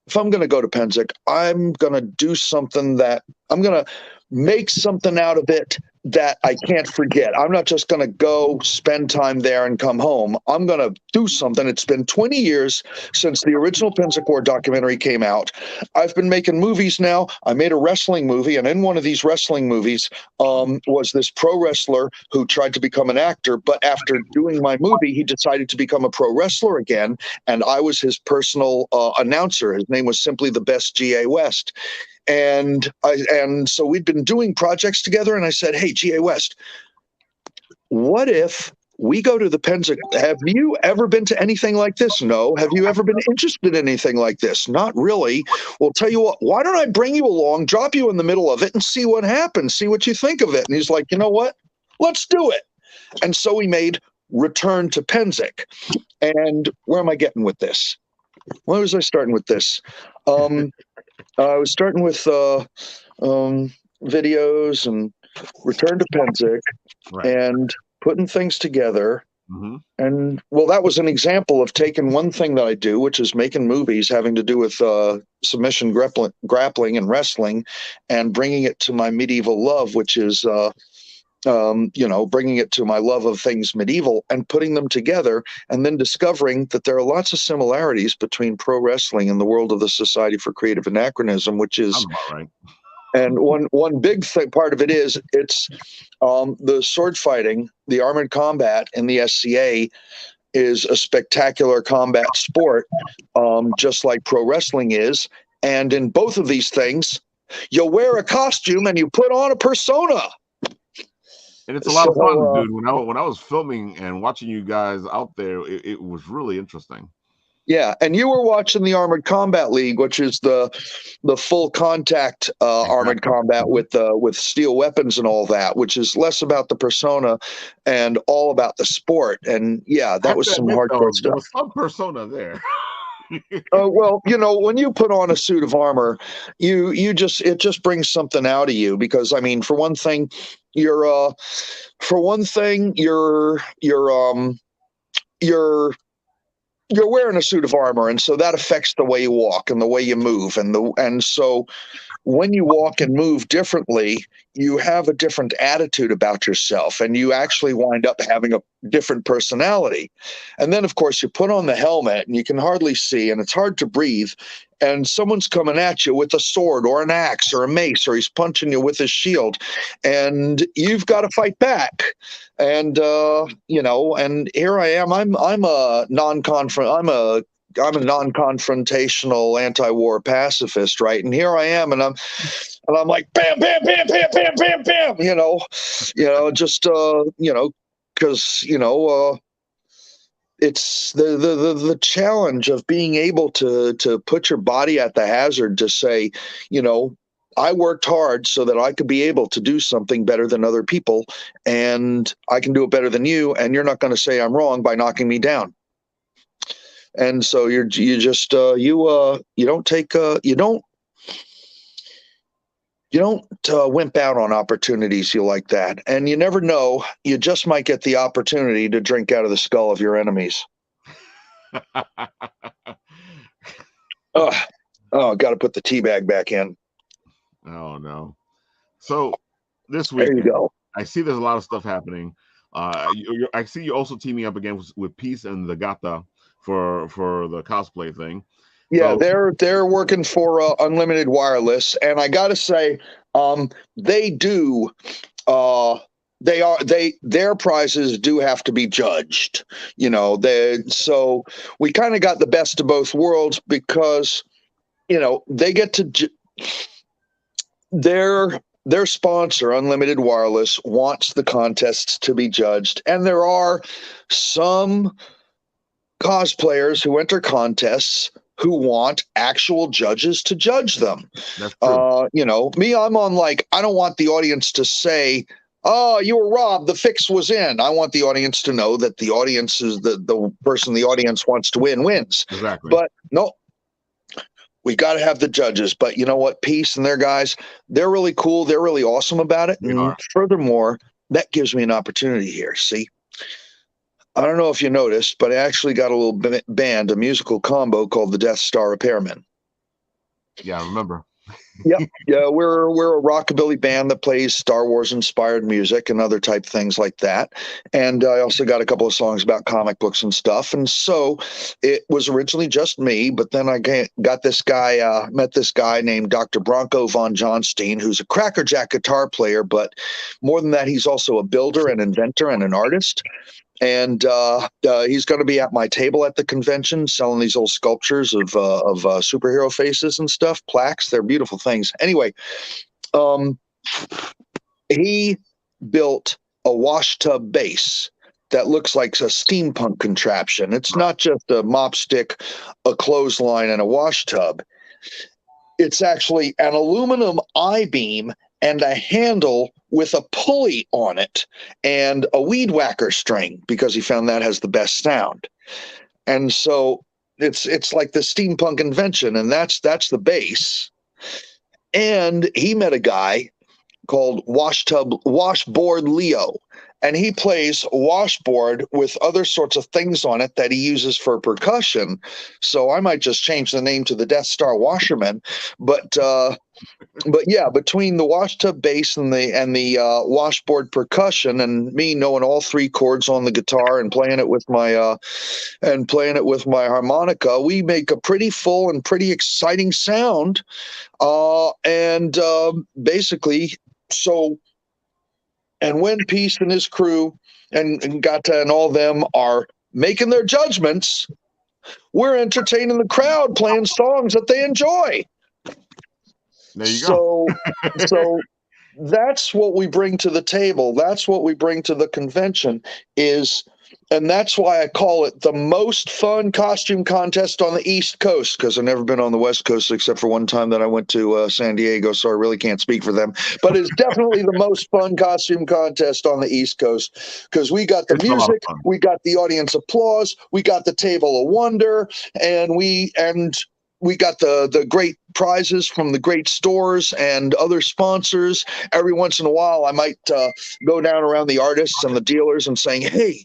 if I'm going to go to Penzic, I'm going to do something that I'm going to make something out of it that I can't forget. I'm not just going to go spend time there and come home. I'm going to do something. It's been 20 years since the original Penzic War documentary came out. I've been making movies now. I made a wrestling movie, and in one of these wrestling movies was this pro wrestler who tried to become an actor, but after doing my movie, he decided to become a pro wrestler again, and I was his personal announcer. His name was simply the Best G.A. West. And so we'd been doing projects together, and I said, hey, G.A. West, what if we go to the Penzic? Have you ever been to anything like this? No. Have you ever been interested in anything like this? Not really. Well, tell you what, why don't I bring you along, drop you in the middle of it, and see what happens, see what you think of it? And he's like, you know what? Let's do it. And so we made Return to Penzic. And where am I getting with this? Where was I starting with this? I was starting with videos and Return to Penzic, Right. and putting things together. Mm-hmm. And well, that was an example of taking one thing that I do, which is making movies having to do with submission grappling and wrestling, and bringing it to my medieval love, which is bringing it to my love of things medieval and putting them together, and then discovering that there are lots of similarities between pro wrestling and the world of the Society for Creative Anachronism, which is, Sounds about right. and one big part of it is it's the sword fighting, the armored combat in the SCA is a spectacular combat sport, just like pro wrestling is. And in both of these things, you wear a costume and you put on a persona. And it's a lot of fun, dude. When I was filming and watching you guys out there, it was really interesting. Yeah, and you were watching the Armored Combat League, which is the full contact armored combat with steel weapons and all that, which is less about the persona and all about the sport. And yeah, that was some hardcore stuff. There was some persona there. Well, when you put on a suit of armor, it just brings something out of you, because I mean, for one thing, you're wearing a suit of armor, and so that affects the way you walk and the way you move, and so when you walk and move differently, you have a different attitude about yourself, and you actually wind up having a different personality. And then, of course, you put on the helmet, and you can hardly see, and it's hard to breathe, and someone's coming at you with a sword or an axe or a mace, or he's punching you with his shield, and you've got to fight back. And and here I am. I'm a non-confrontational anti-war pacifist, right? And here I am, and I'm like, bam, bam, bam, bam, bam, bam, bam, because it's the challenge of being able to put your body at the hazard to say, I worked hard so that I could be able to do something better than other people, and I can do it better than you, and you're not going to say I'm wrong by knocking me down. And so you don't wimp out on opportunities like that. And you never know, you just might get the opportunity to drink out of the skull of your enemies. Got to put the tea bag back in. Oh no. So this week, there you go. I see there's a lot of stuff happening. I see you also teaming up again with Peace and the Gata for the cosplay thing. Yeah, so they're working for Unlimited Wireless, and I gotta say, their prizes do have to be judged. So we kind of got the best of both worlds, because they get to their sponsor, Unlimited Wireless, wants the contests to be judged, and there are some cosplayers who enter contests who want actual judges to judge them. That's true. Me, I'm on like, I don't want the audience to say, "Oh, you were robbed. The fix was in." I want the audience to know that the audience is the person the audience wants to win wins. Exactly. But no, we got to have the judges. But you know what? Peace and their guys, they're really cool. They're really awesome about it. They And are. furthermore, that gives me an opportunity here. See, I don't know if you noticed, but I actually got a little band, a musical combo called the Death Star Repairmen. Yeah, I remember. Yep. Yeah, we're a rockabilly band that plays Star Wars inspired music and other type things like that. And I also got a couple of songs about comic books and stuff. And so it was originally just me, but then I got this guy, met this guy named Dr. Bronco von Johnstein, who's a crackerjack guitar player, but more than that, he's also a builder, an inventor, and an artist. And he's going to be at my table at the convention selling these old sculptures of superhero faces and stuff, plaques. They're beautiful things. Anyway, he built a wash tub base that looks like a steampunk contraption. It's not just a mop stick, a clothesline, and a wash tub. It's actually an aluminum I-beam and a handle with a pulley on it and a weed whacker string, because he found that has the best sound. And so it's like the steampunk invention, and that's the base. And he met a guy called Washboard Leo, and he plays washboard with other sorts of things on it that he uses for percussion. So I might just change the name to the Death Star Washerman. But yeah, between the washtub bass and the washboard percussion, and me knowing all three chords on the guitar and playing it with my harmonica, we make a pretty full and pretty exciting sound. Basically, so. And when Peace and his crew and Gata and all them are making their judgments, we're entertaining the crowd, playing songs that they enjoy. There you go. So that's what we bring to the table. That's what we bring to the convention and that's why I call it the most fun costume contest on the East Coast, because I've never been on the West Coast except for one time that I went to San Diego, so I really can't speak for them. But it's definitely the most fun costume contest on the East Coast, because we got the music, we got the audience applause, we got the table of wonder, and we got the great prizes from the great stores and other sponsors. Every once in a while, I might go down around the artists and the dealers and saying, "Hey,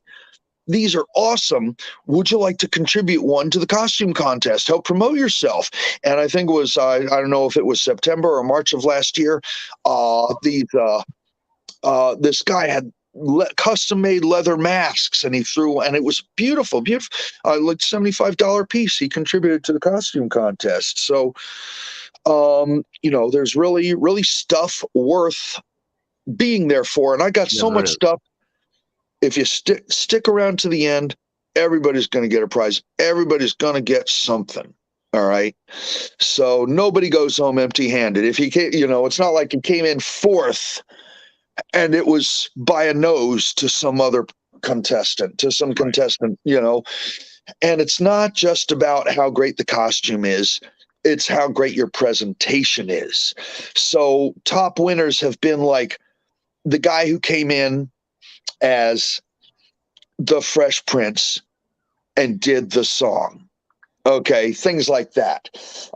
these are awesome. Would you like to contribute one to the costume contest? Help promote yourself." And I think it was, I don't know if it was September or March of last year, this guy had custom-made leather masks, and he threw, and it was beautiful, like $75 piece. He contributed to the costume contest. So, there's really, really stuff worth being there for. And I got so much stuff. If you stick around to the end, everybody's going to get a prize. Everybody's going to get something. All right. So nobody goes home empty-handed. If you can't, it's not like you came in fourth and it was by a nose to some other contestant, And it's not just about how great the costume is. It's how great your presentation is. So top winners have been like the guy who came in as the Fresh Prince and did the song. Okay, things like that. It's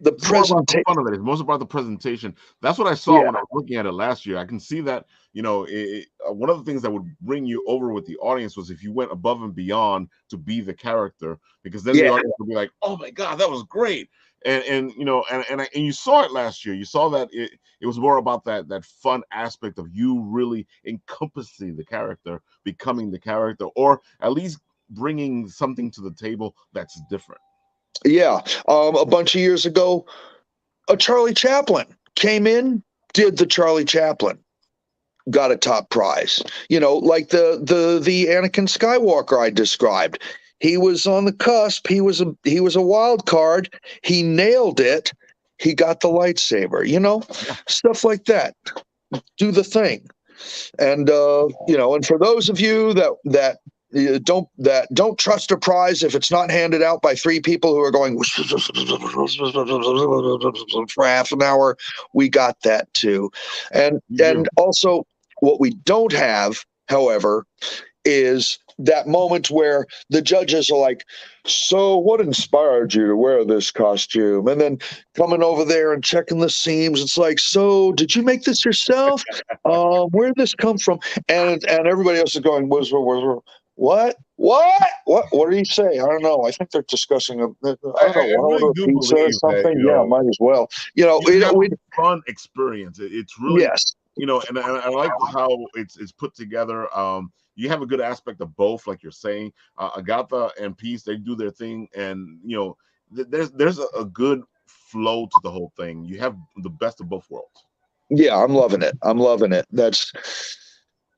the presentation. It's most about the presentation. That's what I saw when I was looking at it last year. I can see that, one of the things that would bring you over with the audience was if you went above and beyond to be the character, because then the audience would be like, "Oh my God, that was great." And you saw it last year. You saw that it was more about that fun aspect of you really encompassing the character, becoming the character, or at least bringing something to the table that's different. Yeah. A bunch of years ago, a Charlie Chaplin came in, did the Charlie Chaplin, got a top prize. Like the Anakin Skywalker I described. He was on the cusp. He was a wild card. He nailed it. He got the lightsaber. Stuff like that. Do the thing. And and for those of you that don't trust a prize if it's not handed out by three people who are going for half an hour, we got that too. And also what we don't have, however, is that moment where the judges are like, so what inspired you to wear this costume? And then coming over there and checking the seams, it's like, so did you make this yourself? Where'd this come from? And everybody else is going, what did he say? I don't know. I think they're discussing I really do pizza or something. That, might as well. It's a fun experience. It's really, yes. And I like how it's put together. You have a good aspect of both, like you're saying. Agatha and Peace, they do their thing, and there's a good flow to the whole thing. You have the best of both worlds. Yeah, I'm loving it. That's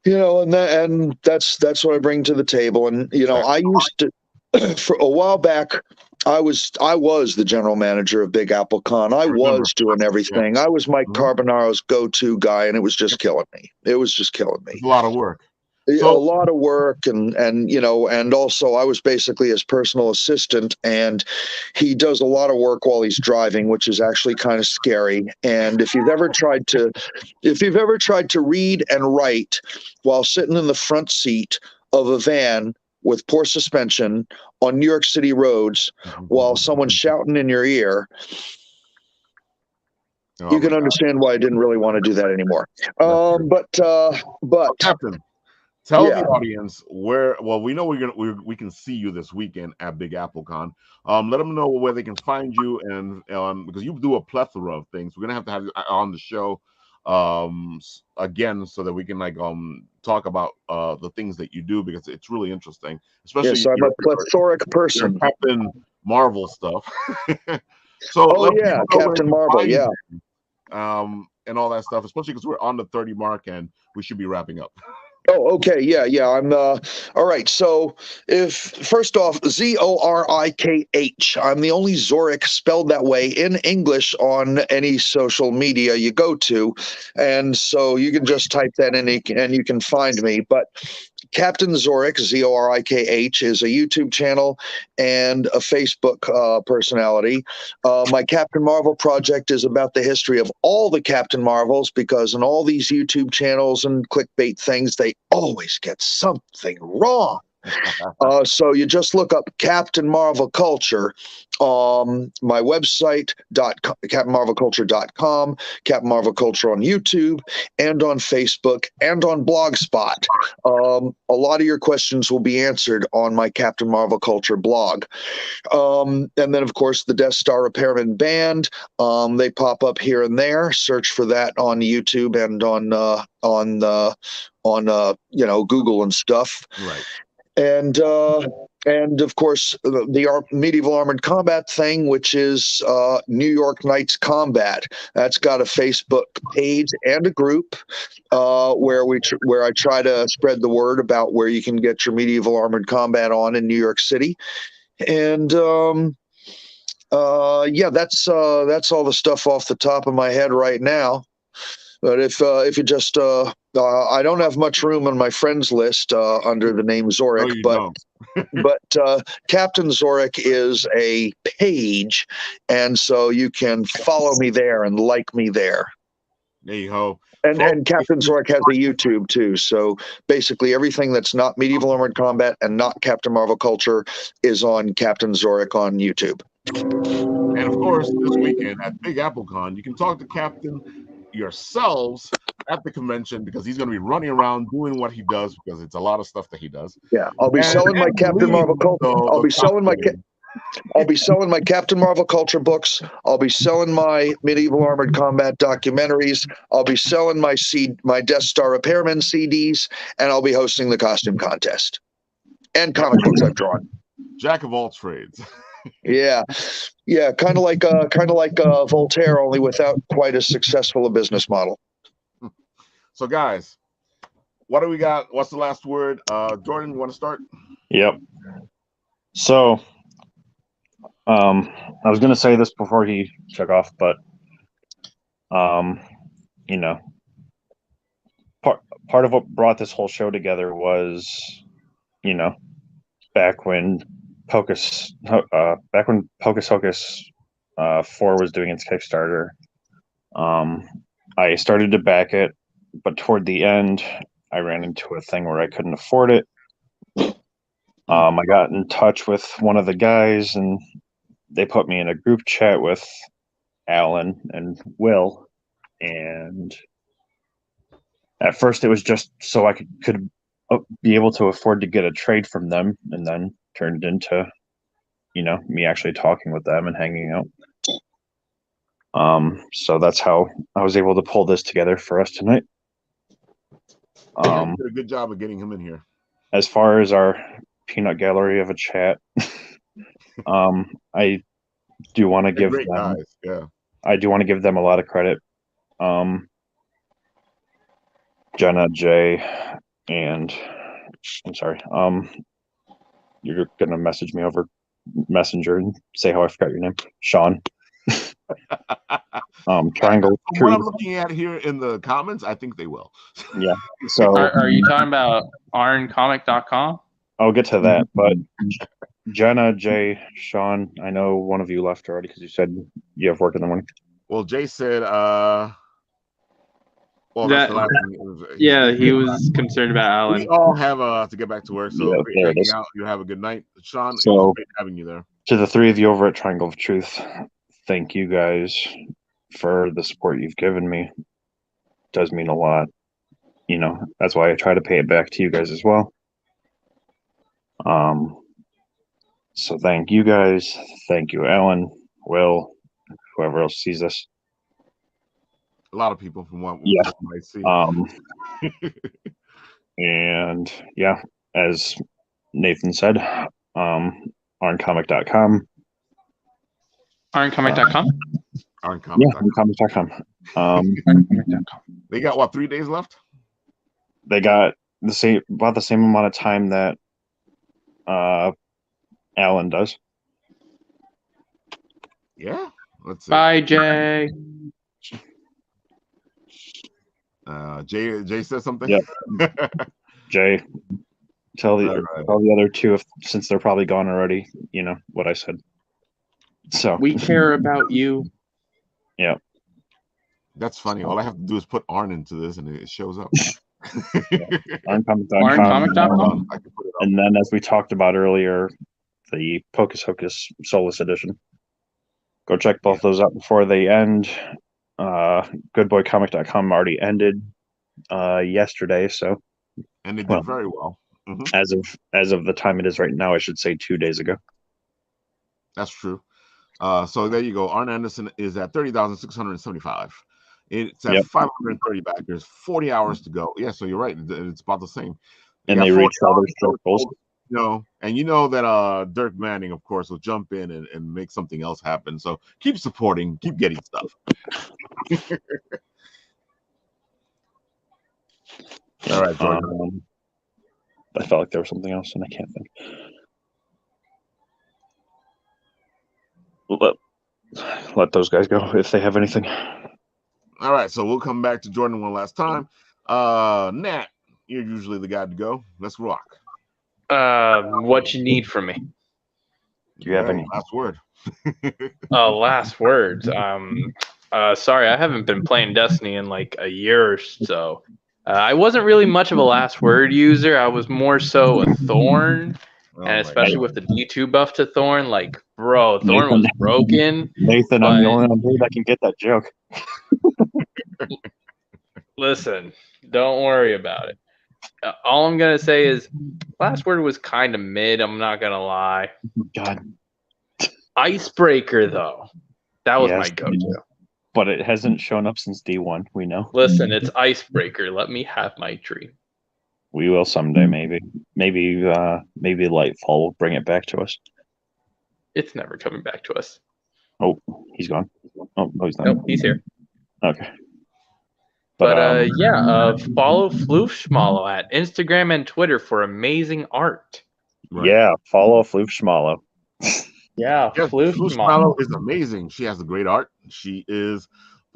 and that's what I bring to the table. And I used to for a while back. I was the general manager of Big Apple Con. I was doing everything. I was Mike Carbonaro's go-to guy, and it was just killing me. It's a lot of work. A lot of work, and also I was basically his personal assistant, and he does a lot of work while he's driving, which is actually kind of scary. And if you've ever tried to read and write while sitting in the front seat of a van with poor suspension on New York City roads while someone's shouting in your ear, you can understand why I didn't really want to do that anymore. But Captain, tell the audience where. Well, we know we can see you this weekend at Big Apple Con. Let them know where they can find you, and because you do a plethora of things, we're gonna have you on the show again so that we can talk about the things that you do, because it's really interesting. Especially, I'm a plethoric person. Captain Marvel stuff. So Captain Marvel, and all that stuff, especially because we're on the 30 mark and we should be wrapping up. Oh, okay. Yeah. I'm all right. So first off, Zorikh, I'm the only Zorik spelled that way in English on any social media you go to. And so you can just type that in and you can find me. But Captain Zorikh, Zorikh, is a YouTube channel and a Facebook personality. My Captain Marvel project is about the history of all the Captain Marvels, because in all these YouTube channels and clickbait things, they always get something wrong. So you just look up Captain Marvel Culture. My website, CaptainMarvelCulture.com, Captain Marvel Culture on YouTube and on Facebook and on Blogspot. A lot of your questions will be answered on my Captain Marvel Culture blog. And then, of course, the Death Star Repairman Band. They pop up here and there. Search for that on YouTube and on Google and stuff. Right. And of course the Medieval Armored Combat thing, which is New York Knights Combat. That's got a Facebook page and a group where I try to spread the word about where you can get your Medieval Armored Combat on in New York City. And that's all the stuff off the top of my head right now. But if you just, I don't have much room on my friends list under the name Zorik, but Captain Zorik is a page, and so you can follow me there and like me there. There you go. And Captain Zorik has a YouTube too. So basically everything that's not Medieval Armored Combat and not Captain Marvel Culture is on Captain Zorik on YouTube. And of course, this weekend at Big Apple Con, you can talk to Captain yourselves at the convention, because he's going to be running around doing what he does, because it's a lot of stuff that he does. Yeah, I'll be selling my Captain Marvel Culture. I'll be selling my Captain Marvel Culture books. I'll be selling my Medieval Armored Combat documentaries. I'll be selling my Death Star Repairman CDs, and I'll be hosting the costume contest and comic books I've drawn. Jack of all trades. Yeah, kind of like Voltaire, only without quite as successful a business model. So, guys, what do we got? What's the last word? Jordan, you want to start? Yep. So, I was gonna say this before he took off, but you know, part of what brought this whole show together was, you know, back when Pocus Hocus 4 was doing its Kickstarter. I started to back it, but toward the end, I ran into a thing where I couldn't afford it. I got in touch with one of the guys, and they put me in a group chat with Allen and Will, and at first it was just so I could be able to afford to get a trade from them, and then turned into, me actually talking with them and hanging out. So that's how I was able to pull this together for us tonight. You did a good job of getting him in here. As far as our peanut gallery of a chat, I do want to give them, guys. Yeah. I do want to give them a lot of credit. Jenna, Jay, and I'm sorry. You're gonna message me over Messenger and say how I forgot your name, Sean. Triangle. What I'm looking at here in the comments, I think they will. Yeah. So are you talking about arncomic.com? I'll get to that, but Jenna, Jay, Sean, I know one of you left already because you said you have work in the morning. Well, Jay said, he was concerned about Allen. We all have to get back to work, so there it is. You have a good night, Sean. So, it was great having you there. To the three of you over at Triangle of Truth, thank you guys for the support you've given me. It does mean a lot. That's why I try to pay it back to you guys as well. So thank you guys. Thank you, Alan, Will, whoever else sees this. A lot of people from what I see. And yeah, as Nathan said, arncomic.com. Arncomic.com? Arncomic.com. Yeah, arncomic.com. Arncomic.com. They got 3 days left? They got about the same amount of time that Alan does. Yeah. Let's see. Bye, Jay. Jay said something. Yep. Jay, tell the other two, since they're probably gone already, what I said. So we care about you. Yeah. That's funny. All I have to do is put Arn into this and it shows up. Arncomic.com. And then, as we talked about earlier, the Pocus Hocus Solus Edition. Go check both those out before they end. Goodboycomic.com already ended yesterday, so. And it did very well. Mm-hmm. As of the time it is right now, I should say 2 days ago. That's true. So there you go. Arn Anderson is at 30,675. It's at 530 backers, 40 hours to go. Yeah, so you're right. It's about the same. And they reached all their stroke goals. And you know that Dirk Manning, of course, will jump in and make something else happen. So keep supporting, keep getting stuff. All right, Jordan. I felt like there was something else, and I can't think. Let those guys go if they have anything. All right, so we'll come back to Jordan one last time. Nat, you're usually the guy to go. Let's rock. What you need from me? Do you have any last word? Last words. Sorry, I haven't been playing Destiny in like a year or so. I wasn't really much of a last word user. I was more so a Thorn. And especially with the D2 buff to Thorn, like, bro, Thorn was broken. Nathan, I'm the only one that can get that joke. Listen, don't worry about it. All I'm going to say is last word was kind of mid. I'm not going to lie. God. Icebreaker, though. That was my go-to. But it hasn't shown up since D1, we know. Listen, it's Icebreaker. Let me have my dream. We will someday, maybe. Maybe Lightfall will bring it back to us. It's never coming back to us. Oh, he's gone. Oh, no, he's not. Nope, he's here. Okay. But follow Floofschmallow at Instagram and Twitter for amazing art. Right. Yeah, follow Floofschmallow. Yeah, Yes, Floofschmallow. Floofschmallow is amazing. She has a great art. She is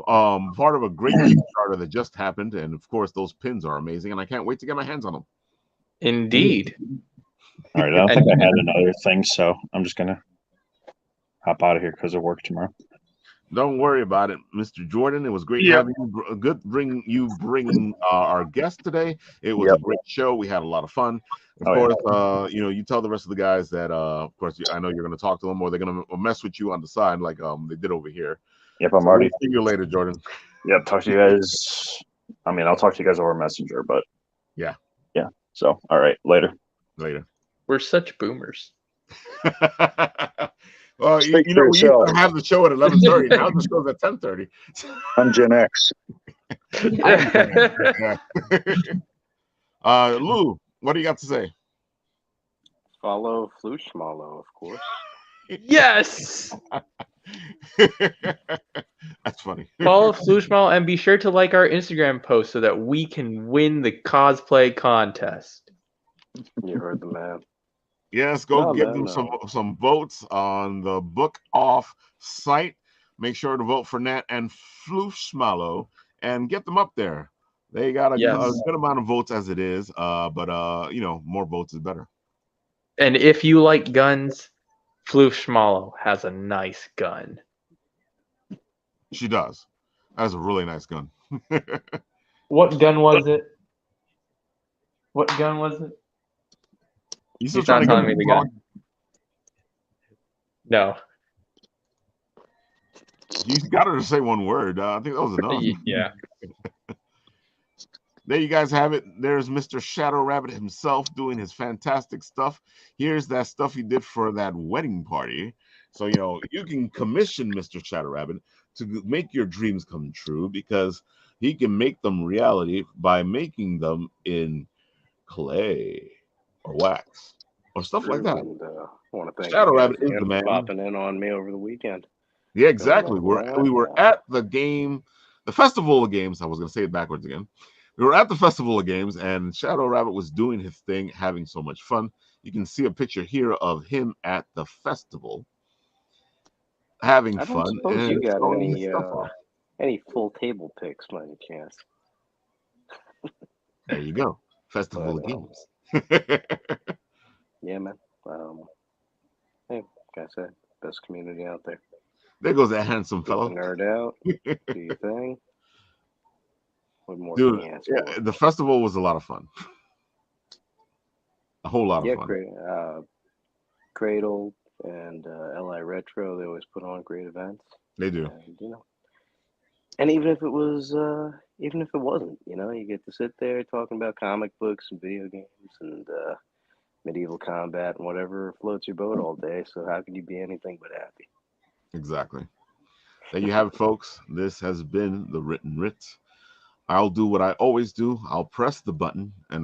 part of a great Kickstarter that just happened, and of course, those pins are amazing, and I can't wait to get my hands on them. Indeed. All right, I don't think I had another thing, so I'm just gonna hop out of here because of work tomorrow. Don't worry about it, Mr. Jordan. It was great having you. Good bringing our guest today. It was a great show. We had a lot of fun. Of course, you tell the rest of the guys that, of course, I know you're going to talk to them, or they're going to mess with you on the side, like they did over here. Yep, I'm already. See you later, Jordan. Yep, talk to you guys. I mean, I'll talk to you guys over Messenger, but yeah. So, all right, later. We're such boomers. Well, we used to have the show at 11:30. Now the show's at 10:30. I'm Gen X. Lou, what do you got to say? Follow Floofschmallow, of course. Yes. That's funny. Follow Floofschmallow and be sure to like our Instagram post so that we can win the cosplay contest. You heard the man. Yes, go give them some votes on the Book Off site. Make sure to vote for Nat and Floofschmallow and get them up there. They got a good amount of votes as it is, but more votes is better. And if you like guns, Floofschmallow has a nice gun. She does. That is a really nice gun. What gun was it? You still He's not telling me the gun. No. You got her to say one word. I think that was enough. Yeah. There you guys have it. There's Mr. Shadow Rabbit himself doing his fantastic stuff. Here's that stuff he did for that wedding party. So, you can commission Mr. Shadow Rabbit to make your dreams come true because he can make them reality by making them in clay or wax or stuff like that. And, I want to thank Shadow Rabbit is again the man. for popping in on me over the weekend. Yeah, exactly. We were at the Festival of Games. I was going to say it backwards again. We were at the Festival of Games, and Shadow Rabbit was doing his thing, having so much fun. You can see a picture here of him at the festival, having fun. I don't suppose you got any full table pics by any chance. There you go. Festival of Games. Yeah, man. Hey, like I said, best community out there. There goes that handsome fellow. Nerd out. Do your thing. What more Dude, can you ask for? The festival was a lot of fun. A whole lot of fun. Yeah, Cradle and LI Retro, they always put on great events. They do. And, and even if it wasn't, you get to sit there talking about comic books and video games and medieval combat and whatever floats your boat all day. So how can you be anything but happy? Exactly. There you have it, folks. This has been the Written Writ. I'll do what I always do. I'll press the button, and